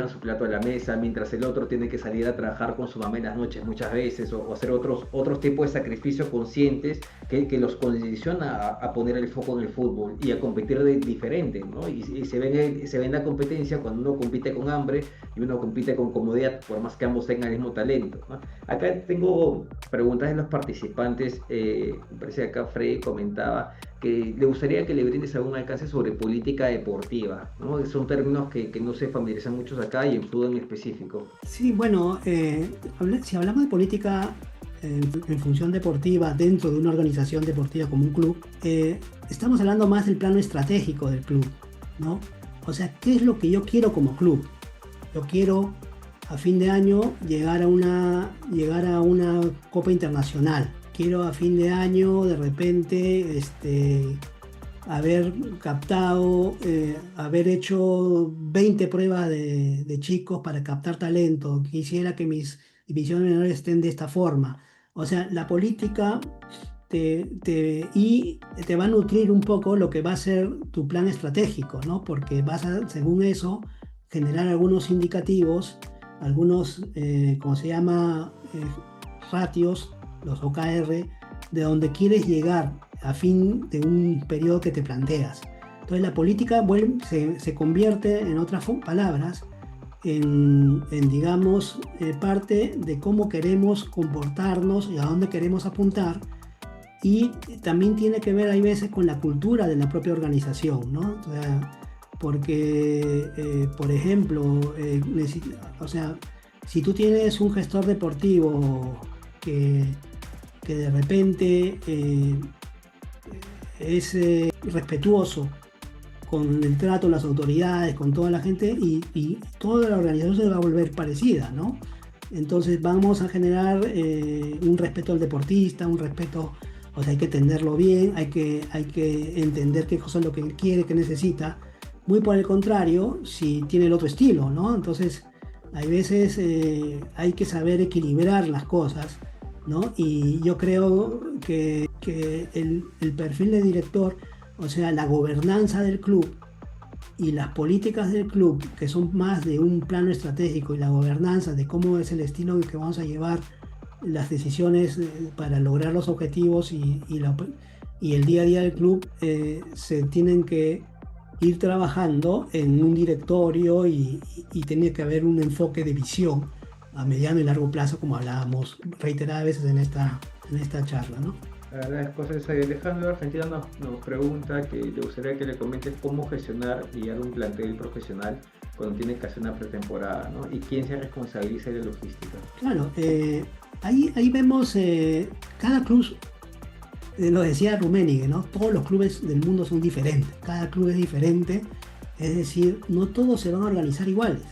su plato a la mesa, mientras el otro tiene que salir a trabajar con su mamá en las noches muchas veces, o hacer otros tipos de sacrificios conscientes que los condiciona a poner el foco en el fútbol y a competir de diferente, ¿no? Y se ve en la competencia cuando uno compite con hambre y uno compite con comodidad, por más que ambos tengan el mismo talento, ¿no? Acá tengo preguntas de los participantes. Me parece que acá Freddy comentaba que le gustaría que le brindes algún alcance sobre política deportiva, ¿no? Son términos que no se familiarizan muchos acá y en fútbol en específico. Sí, bueno, si hablamos de política en función deportiva dentro de una organización deportiva como un club, estamos hablando más del plano estratégico del club, ¿no? O sea, ¿qué es lo que yo quiero como club? Yo quiero a fin de año llegar a una Copa Internacional. Quiero a fin de año de repente haber captado, haber hecho 20 pruebas de chicos para captar talento. Quisiera que mis divisiones menores estén de esta forma. O sea, la política y te va a nutrir un poco lo que va a ser tu plan estratégico, ¿no? Porque vas a, según eso, generar algunos indicativos, algunos, ¿cómo se llama? Ratios, los OKR, de donde quieres llegar a fin de un periodo que te planteas. Entonces la política se convierte, en otras palabras, en digamos, parte de cómo queremos comportarnos y a dónde queremos apuntar, y también tiene que ver, hay veces, con la cultura de la propia organización, ¿no? O sea, porque, por ejemplo, o sea, si tú tienes un gestor deportivo que de repente es respetuoso con el trato de las autoridades, con toda la gente, y toda la organización se va a volver parecida, ¿no? Entonces vamos a generar un respeto al deportista, un respeto, o sea, hay que entenderlo bien, hay que entender qué cosa es lo que él quiere, qué necesita. Muy por el contrario, si tiene el otro estilo, ¿no? Entonces, hay veces hay que saber equilibrar las cosas, ¿no? Y yo creo que el perfil de director, o sea, la gobernanza del club y las políticas del club, que son más de un plano estratégico, y la gobernanza de cómo es el estilo que vamos a llevar las decisiones para lograr los objetivos y el día a día del club, se tienen que ir trabajando en un directorio y tiene que haber un enfoque de visión a mediano y largo plazo, como hablábamos reiteradas veces en esta charla, ¿no? Agradezco, César. Alejandro Argentina nos pregunta que le gustaría que le comentes cómo gestionar y dar un plantel profesional cuando tiene que hacer una pretemporada, ¿no? Y quién se responsabiliza de la logística. Claro, ahí vemos cada club, lo decía Rummenigge, ¿no? Todos los clubes del mundo son diferentes, cada club es diferente, es decir, no todos se van a organizar iguales,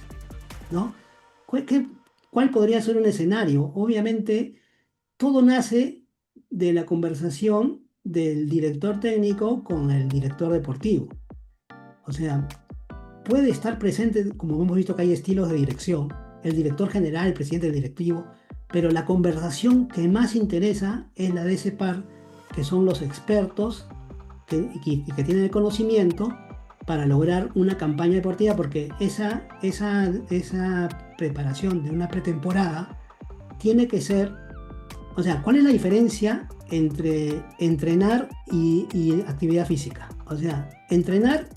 ¿no? ¿Cuál podría ser un escenario? Obviamente, todo nace de la conversación del director técnico con el director deportivo. O sea, puede estar presente, como hemos visto que hay estilos de dirección, el director general, el presidente del directivo, pero la conversación que más interesa es la de ese par, que son los expertos que tienen el conocimiento para lograr una campaña deportiva, porque esa preparación de una pretemporada tiene que ser, o sea, ¿cuál es la diferencia entre entrenar y actividad física? O sea, entrenar,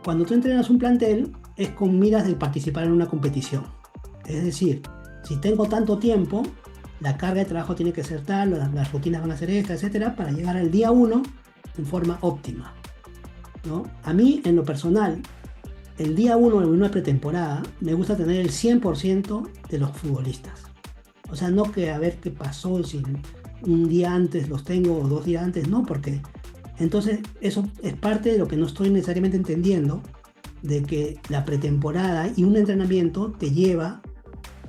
cuando tú entrenas un plantel, es con miras de participar en una competición. Es decir, si tengo tanto tiempo, la carga de trabajo tiene que ser tal, las rutinas van a ser estas, etcétera, para llegar al día 1 en forma óptima, ¿no? A mí, en lo personal, el día 1 en una pretemporada, me gusta tener el 100% de los futbolistas. O sea, no que a ver qué pasó, si un día antes los tengo o 2 días antes, no, porque entonces eso es parte de lo que no estoy necesariamente entendiendo, de que la pretemporada y un entrenamiento te lleva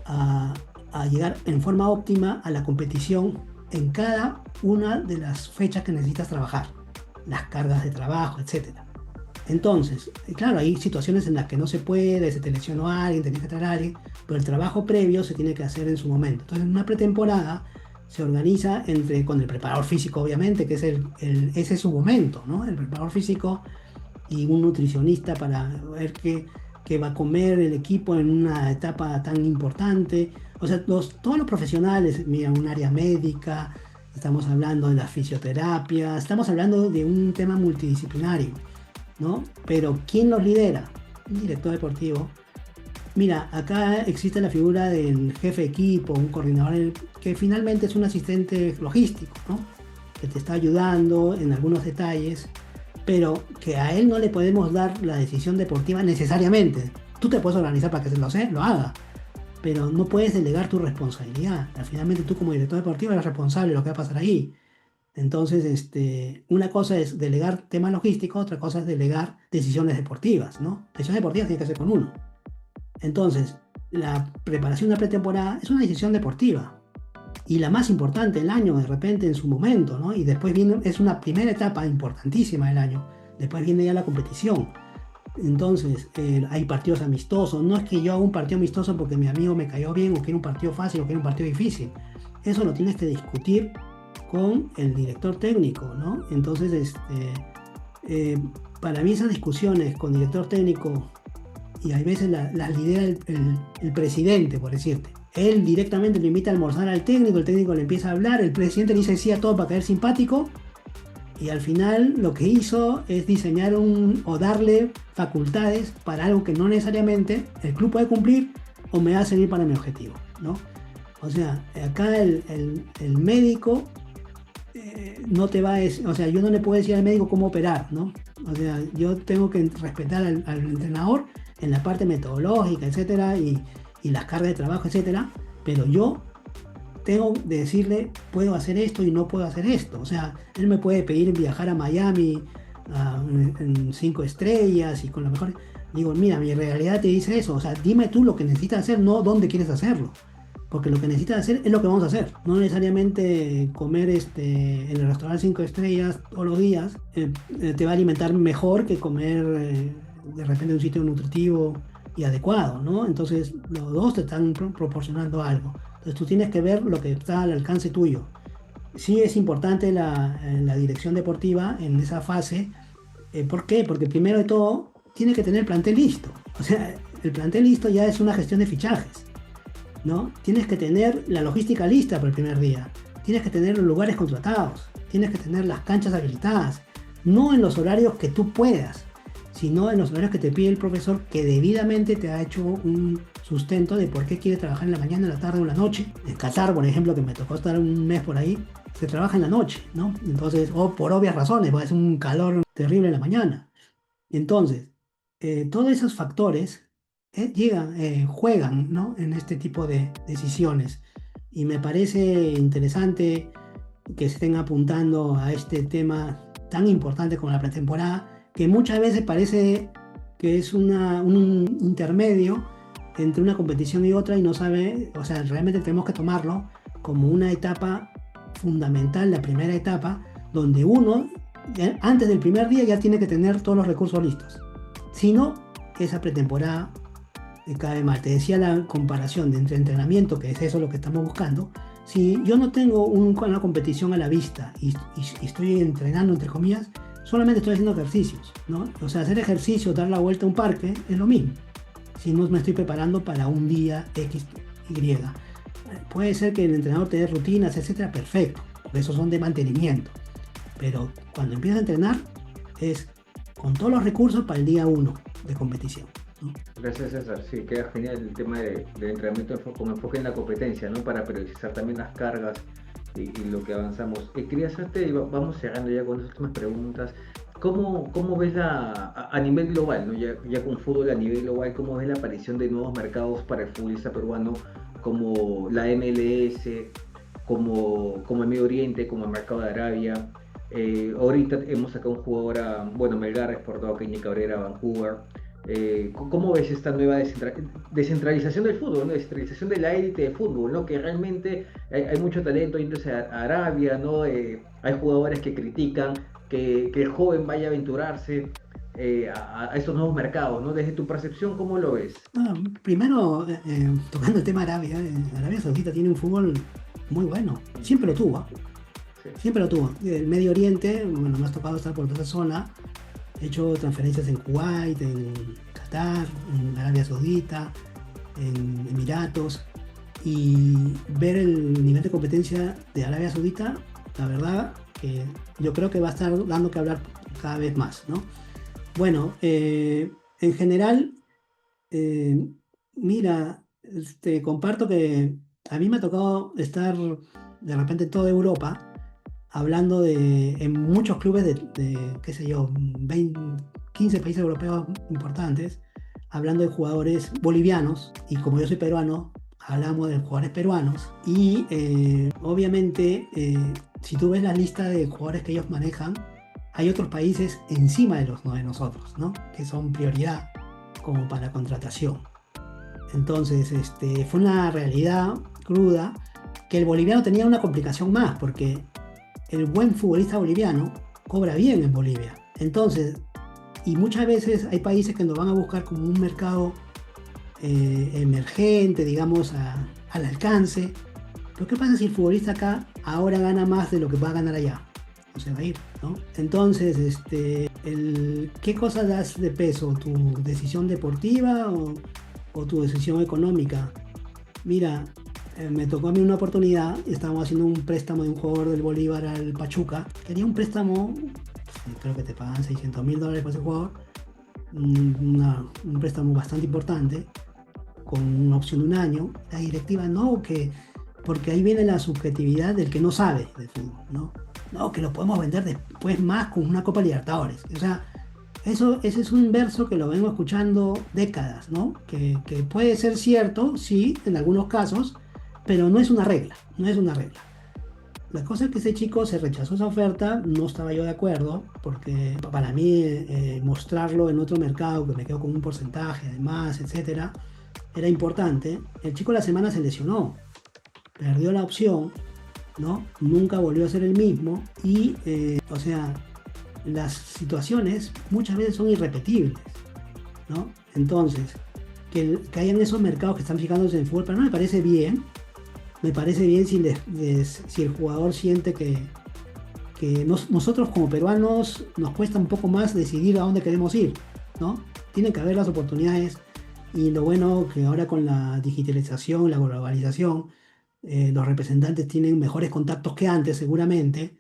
a llegar en forma óptima a la competición en cada una de las fechas que necesitas trabajar, las cargas de trabajo, etc. Entonces, claro, hay situaciones en las que no se puede, se te lesionó a alguien, tenés que traer a alguien, pero el trabajo previo se tiene que hacer en su momento. Entonces, en una pretemporada se organiza con el preparador físico, obviamente, que ese es su momento, ¿no? El preparador físico y un nutricionista para ver qué va a comer el equipo en una etapa tan importante. O sea, todos los profesionales, mira, un área médica, estamos hablando de la fisioterapia, estamos hablando de un tema multidisciplinario, ¿no? Pero ¿quién los lidera? Un director deportivo. Mira, acá existe la figura del jefe de equipo, un coordinador, que finalmente es un asistente logístico, ¿no? Que te está ayudando en algunos detalles, pero que a él no le podemos dar la decisión deportiva necesariamente. Tú te puedes organizar para que lo haga, pero no puedes delegar tu responsabilidad. Finalmente tú como director deportivo eres responsable de lo que va a pasar ahí. Entonces, una cosa es delegar temas logísticos, otra cosa es delegar decisiones deportivas, ¿no? Decisiones deportivas tienen que ser con uno. Entonces, la preparación de la pretemporada es una decisión deportiva. Y la más importante del año, de repente, en su momento, ¿no? Y después es una primera etapa importantísima del año. Después viene ya la competición. Entonces, hay partidos amistosos. No es que yo haga un partido amistoso porque mi amigo me cayó bien, o quiere un partido fácil, o quiere un partido difícil. Eso lo tienes que discutir con el director técnico, ¿no? Entonces, para mí esas discusiones con director técnico, y a veces las lidera el presidente, por decirte. Él directamente lo invita a almorzar al técnico, el técnico le empieza a hablar, el presidente le dice sí a todo para caer simpático, y al final lo que hizo es diseñar o darle facultades para algo que no necesariamente el club puede cumplir o me va a servir para mi objetivo, ¿no? O sea, acá el médico no te va a decir, o sea, yo no le puedo decir al médico cómo operar, ¿no? O sea, yo tengo que respetar al entrenador en la parte metodológica, etcétera, y las cargas de trabajo, etcétera, pero yo tengo que decirle, puedo hacer esto y no puedo hacer esto. O sea, él me puede pedir viajar a Miami en 5 estrellas y con lo mejor. Digo, mira, mi realidad te dice eso. O sea, dime tú lo que necesitas hacer, no dónde quieres hacerlo. Porque lo que necesitas hacer es lo que vamos a hacer. No necesariamente comer en el restaurante 5 estrellas todos los días te va a alimentar mejor que comer de repente en un sitio nutritivo y adecuado, ¿no? Entonces los dos te están proporcionando algo. Entonces tú tienes que ver lo que está al alcance tuyo. Sí es importante la dirección deportiva en esa fase. ¿Por qué? Porque primero de todo tiene que tener el plantel listo. O sea, el plantel listo ya es una gestión de fichajes, ¿no? Tienes que tener la logística lista para el primer día. Tienes que tener los lugares contratados. Tienes que tener las canchas habilitadas. No en los horarios que tú puedas, sino en los horarios que te pide el profesor, que debidamente te ha hecho un sustento de por qué quiere trabajar en la mañana, en la tarde o en la noche. En Qatar, por ejemplo, que me tocó estar un mes por ahí, se trabaja en la noche, ¿no? Entonces, o por obvias razones, porque es un calor terrible en la mañana. Entonces, todos esos factores juegan, ¿no? En este tipo de decisiones. Y me parece interesante que se estén apuntando a este tema tan importante como la pretemporada, que muchas veces parece que es un intermedio entre una competición y otra y no sabe, o sea, realmente tenemos que tomarlo como una etapa fundamental, la primera etapa, donde uno, antes del primer día ya tiene que tener todos los recursos listos. Si no, esa pretemporada cae mal. Te decía la comparación de entre entrenamiento, que es eso lo que estamos buscando. Si yo no tengo una competición a la vista y estoy entrenando, entre comillas, solamente estoy haciendo ejercicios, ¿no? O sea, hacer ejercicio, dar la vuelta a un parque, es lo mismo. Si no me estoy preparando para un día X, Y. Puede ser que el entrenador te dé rutinas, etcétera, perfecto, por eso son de mantenimiento. Pero cuando empiezas a entrenar es con todos los recursos para el día 1 de competición, ¿no? Gracias, César. Sí, queda genial el tema del entrenamiento con enfoque en la competencia, ¿no? Para priorizar también las cargas y lo que avanzamos. Quería hacerte, y vamos cerrando ya con las últimas preguntas. ¿Cómo ves a nivel global, ¿no? Ya con fútbol a nivel global, cómo ves la aparición de nuevos mercados para el futbolista peruano, como la MLS, como el Medio Oriente, como el mercado de Arabia? Ahorita hemos sacado un jugador bueno, Melgar exportado a Kenia Cabrera a Vancouver. ¿Cómo ves esta nueva descentralización del fútbol, ¿no? Descentralización de la élite de fútbol, ¿no? Que realmente hay mucho talento yéndose a Arabia, ¿no? Hay jugadores que critican que el joven vaya a aventurarse a estos nuevos mercados, ¿no? Desde tu percepción, ¿cómo lo ves? Primero, tocando el tema Arabia, Arabia Saudita tiene un fútbol muy bueno, siempre lo tuvo, ¿eh? Sí. Siempre lo tuvo. El Medio Oriente, bueno, me ha tocado estar por toda esa zona. He hecho transferencias en Kuwait, en Qatar, en Arabia Saudita, en Emiratos. Y ver el nivel de competencia de Arabia Saudita, la verdad que yo creo que va a estar dando que hablar cada vez más, ¿no? Bueno, en general, mira, comparto que a mí me ha tocado estar de repente en toda Europa hablando en muchos clubes qué sé yo, 20, 15 países europeos importantes, hablando de jugadores bolivianos, y como yo soy peruano, hablamos de jugadores peruanos, y obviamente si tú ves la lista de jugadores que ellos manejan, hay otros países encima de nosotros, ¿no? Que son prioridad como para contratación. Entonces, fue una realidad cruda que el boliviano tenía una complicación más, porque el buen futbolista boliviano cobra bien en Bolivia. Entonces, y muchas veces hay países que nos van a buscar como un mercado emergente, digamos, al alcance. Pero ¿qué pasa si el futbolista acá ahora gana más de lo que va a ganar allá? No se va a ir, ¿no? Entonces, ¿qué cosas das de peso? ¿Tu decisión deportiva o tu decisión económica? Mira, me tocó a mí una oportunidad, estábamos haciendo un préstamo de un jugador del Bolívar al Pachuca. Quería un préstamo, creo que te pagan $600,000 por ese jugador, un préstamo bastante importante, con una opción de un año. La directiva no, porque ahí viene la subjetividad del que no sabe de fútbol, ¿no? No, que lo podemos vender después más con una Copa Libertadores. O sea, ese es un verso que lo vengo escuchando décadas, ¿no? Que puede ser cierto, sí, en algunos casos, pero no es una regla, no es una regla. La cosa es que ese chico se rechazó esa oferta, no estaba yo de acuerdo, porque para mí mostrarlo en otro mercado, que me quedo con un porcentaje además, etcétera, era importante. El chico la semana se lesionó, perdió la opción, ¿no? Nunca volvió a ser el mismo y, o sea, las situaciones muchas veces son irrepetibles, ¿no? Entonces, que hayan esos mercados que están fijándose en el fútbol, pero no me parece bien. Me parece bien si el jugador siente que nosotros como peruanos nos cuesta un poco más decidir a dónde queremos ir, ¿no? Tienen que haber las oportunidades, y lo bueno que ahora con la digitalización, la globalización, los representantes tienen mejores contactos que antes seguramente,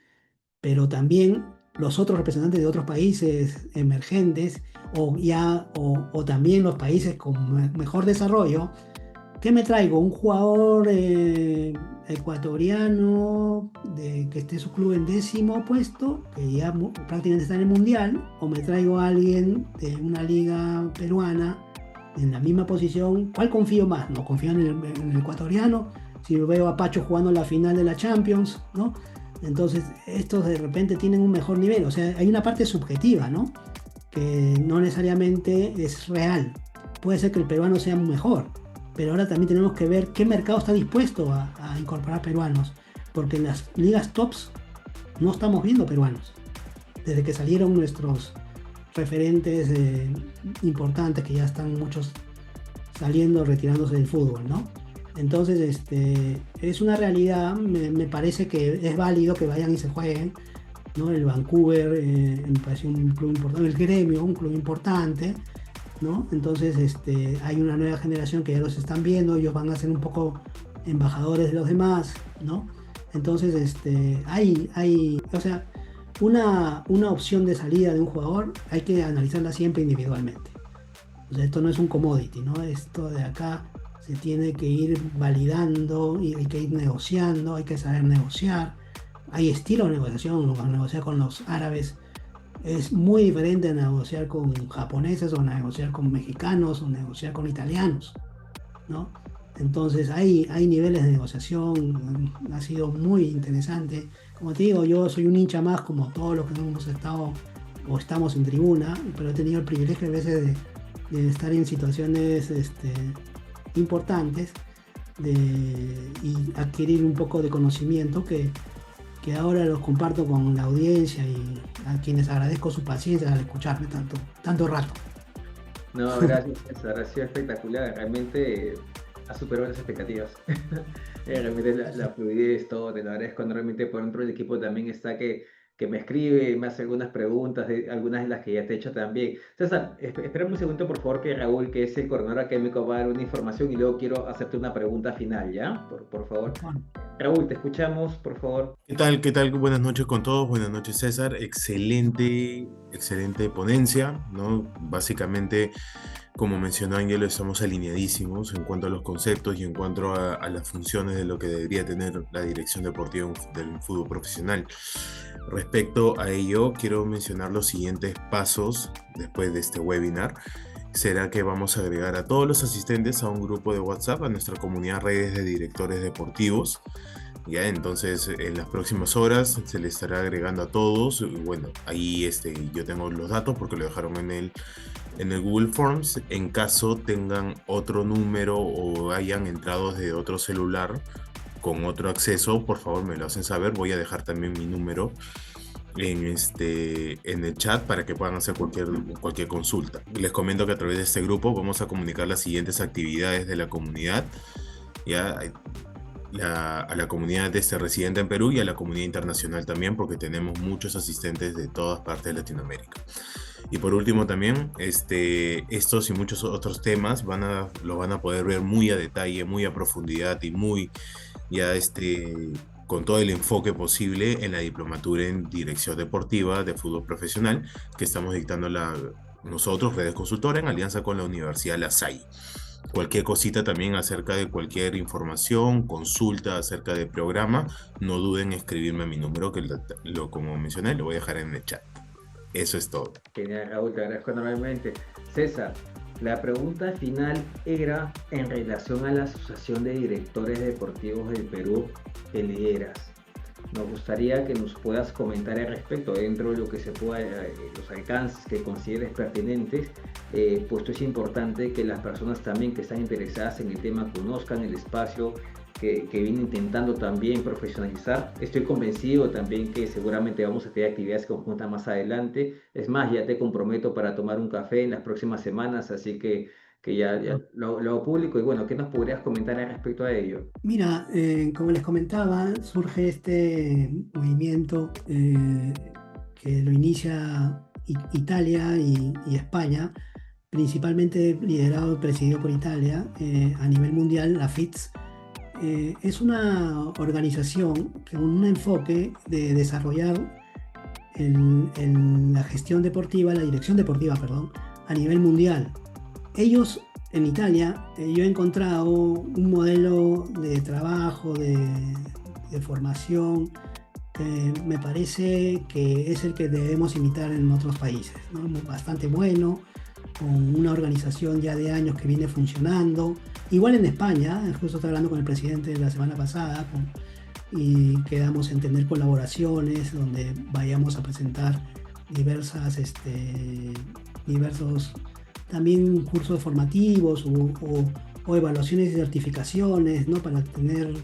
pero también los otros representantes de otros países emergentes o también los países con mejor desarrollo. ¿Qué me traigo? ¿Un jugador ecuatoriano que esté su club en 10º puesto, que ya prácticamente está en el mundial? ¿O me traigo a alguien de una liga peruana en la misma posición? ¿Cuál confío más? No confío en el ecuatoriano. Si veo a Pacho jugando la final de la Champions, ¿no? Entonces estos de repente tienen un mejor nivel. O sea, hay una parte subjetiva, ¿no? Que no necesariamente es real. Puede ser que el peruano sea mejor, pero ahora también tenemos que ver qué mercado está dispuesto a incorporar peruanos, porque en las ligas tops no estamos viendo peruanos. Desde que salieron nuestros referentes importantes, que ya están muchos saliendo, retirándose del fútbol, ¿no? Entonces, es una realidad. Me parece que es válido que vayan y se jueguen, ¿no? El Vancouver me parece un club importante, el Gremio, un club importante, ¿no? Entonces hay una nueva generación que ya los están viendo, ellos van a ser un poco embajadores de los demás, ¿no? Entonces, o sea, una opción de salida de un jugador hay que analizarla siempre individualmente. O sea, esto no es un commodity, ¿no? Esto de acá se tiene que ir validando y hay que ir negociando, hay que saber negociar. Hay estilos de negociación, negociar con los árabes es muy diferente a negociar con japoneses o negociar con mexicanos o negociar con italianos, ¿no? Entonces hay niveles de negociación, ha sido muy interesante. Como te digo, yo soy un hincha más como todos los que hemos estado o estamos en tribuna, pero he tenido el privilegio a veces de estar en situaciones importantes y adquirir un poco de conocimiento que ahora los comparto con la audiencia y a quienes agradezco su paciencia al escucharme tanto rato. No, gracias, César, ha sido espectacular, realmente ha superado las expectativas. Realmente la fluidez, todo, te lo agradezco enormemente. Por dentro del equipo también está que me escribe, me hace algunas preguntas, algunas de las que ya te he hecho también. César, espérame un segundo, por favor, que Raúl, que es el coordinador académico, va a dar una información y luego quiero hacerte una pregunta final, ¿ya? Por favor. Bueno, Raúl, te escuchamos, por favor. ¿Qué tal? ¿Qué tal? Buenas noches con todos. Buenas noches, César. Excelente, excelente ponencia, ¿no? Básicamente, como mencionó Ángelo, estamos alineadísimos en cuanto a los conceptos y en cuanto a las funciones de lo que debería tener la dirección deportiva del fútbol profesional. Respecto a ello, quiero mencionar los siguientes pasos después de este webinar. Será que vamos a agregar a todos los asistentes a un grupo de WhatsApp, a nuestra comunidad redes de directores deportivos. Ya, entonces en las próximas horas se le estará agregando a todos. Bueno, ahí yo tengo los datos porque lo dejaron en el Google Forms. En caso tengan otro número o hayan entrado de otro celular con otro acceso, por favor me lo hacen saber. Voy a dejar también mi número en el chat para que puedan hacer cualquier consulta. Les comento que a través de este grupo vamos a comunicar las siguientes actividades de la comunidad, ya a la comunidad residente en Perú y a la comunidad internacional también, porque tenemos muchos asistentes de todas partes de Latinoamérica. Y por último también, estos y muchos otros temas lo van a poder ver muy a detalle, muy a profundidad y muy con todo el enfoque posible en la diplomatura en dirección deportiva de fútbol profesional que estamos dictando nosotros, Redes Consultora, en alianza con la Universidad La Salle. Cualquier cosita también acerca de cualquier información, consulta acerca del programa, no duden en escribirme a mi número, que como mencioné, lo voy a dejar en el chat. Eso es todo. Genial, Raúl, te agradezco enormemente. César, la pregunta final era en relación a la Asociación de Directores Deportivos del Perú que lideras. Nos gustaría que nos puedas comentar al respecto dentro de lo que se pueda, los alcances que consideres pertinentes, puesto es importante que las personas también que están interesadas en el tema conozcan el espacio que viene intentando también profesionalizar. Estoy convencido también que seguramente vamos a tener actividades conjuntas más adelante. Es más, ya te comprometo para tomar un café en las próximas semanas, así que ya lo hago público. Y bueno, ¿qué nos podrías comentar al respecto a ello? Mira, como les comentaba, surge este movimiento que lo inicia Italia y España, principalmente liderado y presidido por Italia a nivel mundial. La FITS es una organización con un enfoque de desarrollar la gestión deportiva, la dirección deportiva, perdón, a nivel mundial. Ellos en Italia, yo he encontrado un modelo de trabajo, de formación, que me parece que es el que debemos imitar en otros países, ¿no? Bastante bueno, con una organización ya de años que viene funcionando. Igual en España, justo estaba hablando con el presidente la semana pasada y quedamos en tener colaboraciones donde vayamos a presentar diversos también cursos formativos o evaluaciones y certificaciones, ¿no? Para tener,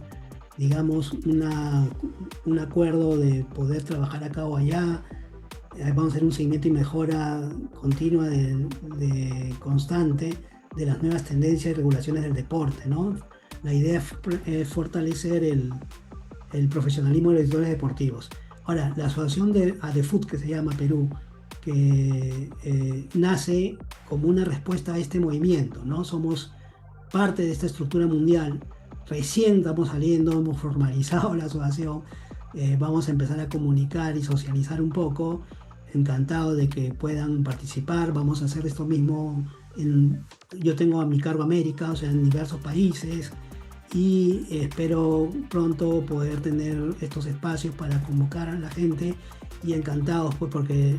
digamos, un acuerdo de poder trabajar acá o allá. Vamos a hacer un seguimiento y mejora continua constante de las nuevas tendencias y regulaciones del deporte, ¿no? La idea es fortalecer el profesionalismo de los directores deportivos. Ahora, la asociación de ADEFUT, que se llama Perú, que nace como una respuesta a este movimiento, ¿no? Somos parte de esta estructura mundial recién estamos saliendo, hemos formalizado la asociación, vamos a empezar a comunicar y socializar un poco. Encantado de que puedan participar, vamos a hacer esto mismo. Yo tengo a mi cargo América, o sea, en diversos países, y espero pronto poder tener estos espacios para convocar a la gente, y encantados pues porque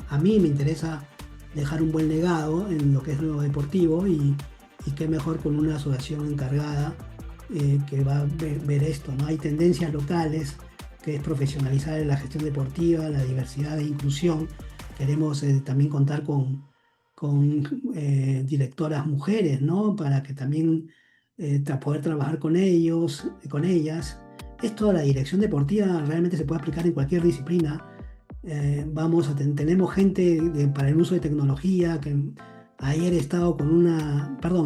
a mí me interesa dejar un buen legado en lo que es lo deportivo, y qué mejor con una asociación encargada que va a ver esto, ¿no? Hay tendencias locales que es profesionalizar la gestión deportiva, la diversidad e inclusión. Queremos también contar con directoras mujeres, ¿no? Para que también poder trabajar con ellos, con ellas. Esto, la dirección deportiva realmente se puede aplicar en cualquier disciplina. Tenemos gente para el uso de tecnología, que ayer he estado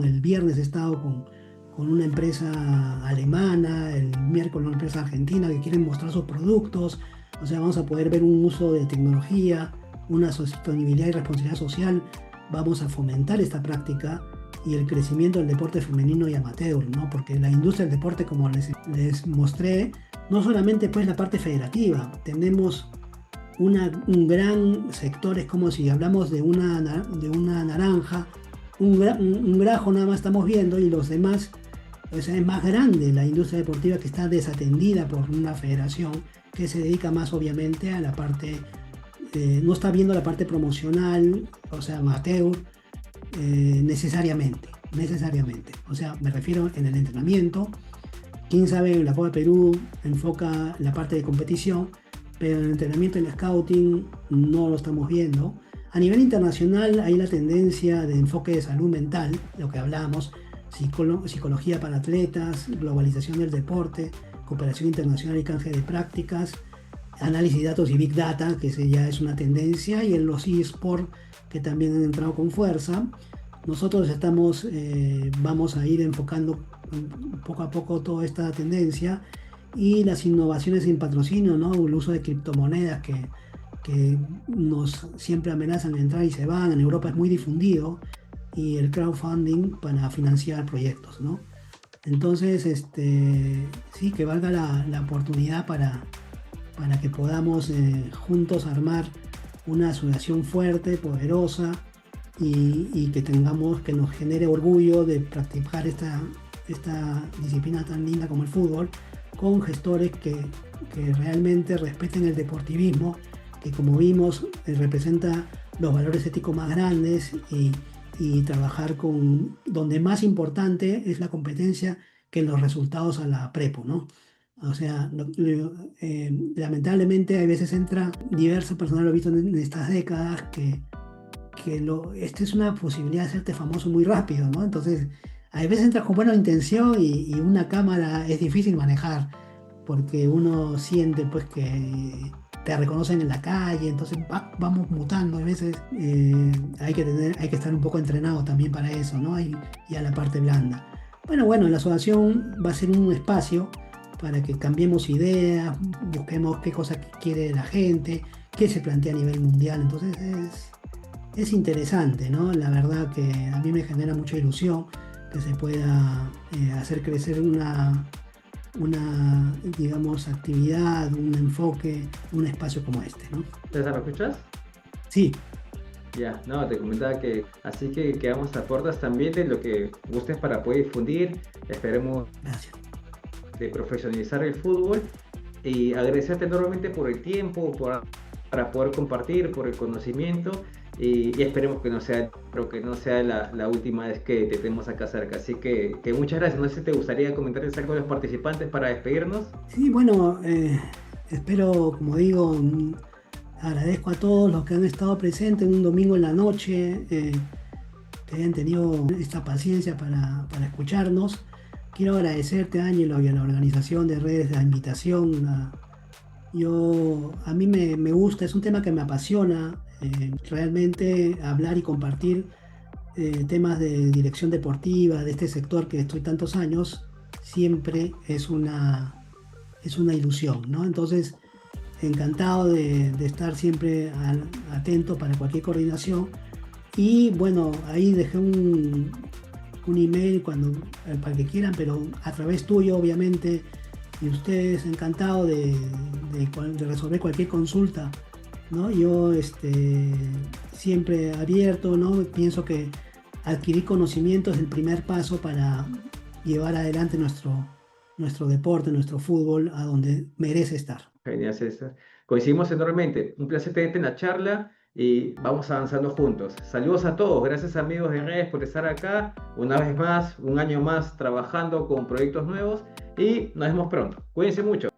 el viernes he estado con una empresa alemana, el miércoles una empresa argentina que quieren mostrar sus productos. O sea, vamos a poder ver un uso de tecnología, una sostenibilidad y responsabilidad social. Vamos a fomentar esta práctica y el crecimiento del deporte femenino y amateur, ¿no? Porque la industria del deporte, como les mostré, no solamente pues la parte federativa, tenemos un gran sector. Es como si hablamos de una naranja, un grajo nada más estamos viendo, y los demás, o sea, es más grande la industria deportiva que está desatendida por una federación que se dedica más obviamente a la parte, no está viendo la parte promocional, o sea, amateur, necesariamente. O sea, me refiero en el entrenamiento. Quién sabe, la Copa Perú enfoca la parte de competición, pero en el entrenamiento y el scouting no lo estamos viendo. A nivel internacional hay la tendencia de enfoque de salud mental, lo que hablábamos, psicología para atletas, globalización del deporte, cooperación internacional y canje de prácticas, análisis de datos y Big Data, que ya es una tendencia, y en los eSports, que también han entrado con fuerza. Nosotros vamos a ir enfocando poco a poco toda esta tendencia, y las innovaciones en patrocinio, ¿no? El uso de criptomonedas que nos siempre amenazan de entrar y se van. En Europa es muy difundido, y el crowdfunding para financiar proyectos, ¿no? Entonces, sí, que valga la oportunidad para que podamos juntos armar una asociación fuerte, poderosa, y que nos genere orgullo de practicar esta disciplina tan linda como el fútbol, con gestores que realmente respeten el deportivismo, que como vimos representa los valores éticos más grandes, y trabajar donde más importante es la competencia que los resultados a la prepo, ¿no? O sea, lamentablemente a veces entra diversas personas, lo he visto en estas décadas, que esta es una posibilidad de hacerte famoso muy rápido, ¿no? Entonces, a veces entras con buena intención, y una cámara es difícil manejar, porque uno siente pues que te reconocen en la calle, entonces vamos mutando. A veces hay que estar un poco entrenado también para eso, ¿no? Y a la parte blanda. Bueno, la asociación va a ser un espacio para que cambiemos ideas, busquemos qué cosa quiere la gente, qué se plantea a nivel mundial. Entonces es interesante, ¿no? La verdad que a mí me genera mucha ilusión que se pueda hacer crecer una, digamos, actividad, un enfoque, un espacio como este, ¿no? ¿César, me escuchas? Sí. Ya, no, te comentaba que así que quedamos a puertas también de lo que gustes para poder difundir. Esperemos Gracias. de profesionalizar el fútbol, y agradecerte enormemente por el tiempo, para poder compartir, por el conocimiento, y esperemos que no sea la última vez que te tenemos acá cerca. Así que muchas gracias. No sé si te gustaría comentarles algo a los participantes para despedirnos. Sí, bueno, espero, como digo, agradezco a todos los que han estado presentes un domingo en la noche, que hayan tenido esta paciencia para escucharnos. Quiero agradecerte, Ángelo, y a la organización de redes, la invitación. A mí me gusta, es un tema que me apasiona, realmente hablar y compartir temas de dirección deportiva, de este sector que estoy tantos años, siempre es una ilusión, ¿no? Entonces, encantado de estar siempre atento para cualquier coordinación. Y bueno, ahí dejé un email para que quieran, pero a través tuyo, obviamente, y ustedes encantados de resolver cualquier consulta, ¿no? Yo siempre abierto, ¿no? Pienso que adquirir conocimiento es el primer paso para llevar adelante nuestro deporte, nuestro fútbol, a donde merece estar. Genial, César. Coincidimos enormemente. Un placer tenerte en la charla y vamos avanzando juntos. Saludos a todos. Gracias, amigos de redes, por estar acá. Una vez más, un año más trabajando con proyectos nuevos y nos vemos pronto. Cuídense mucho.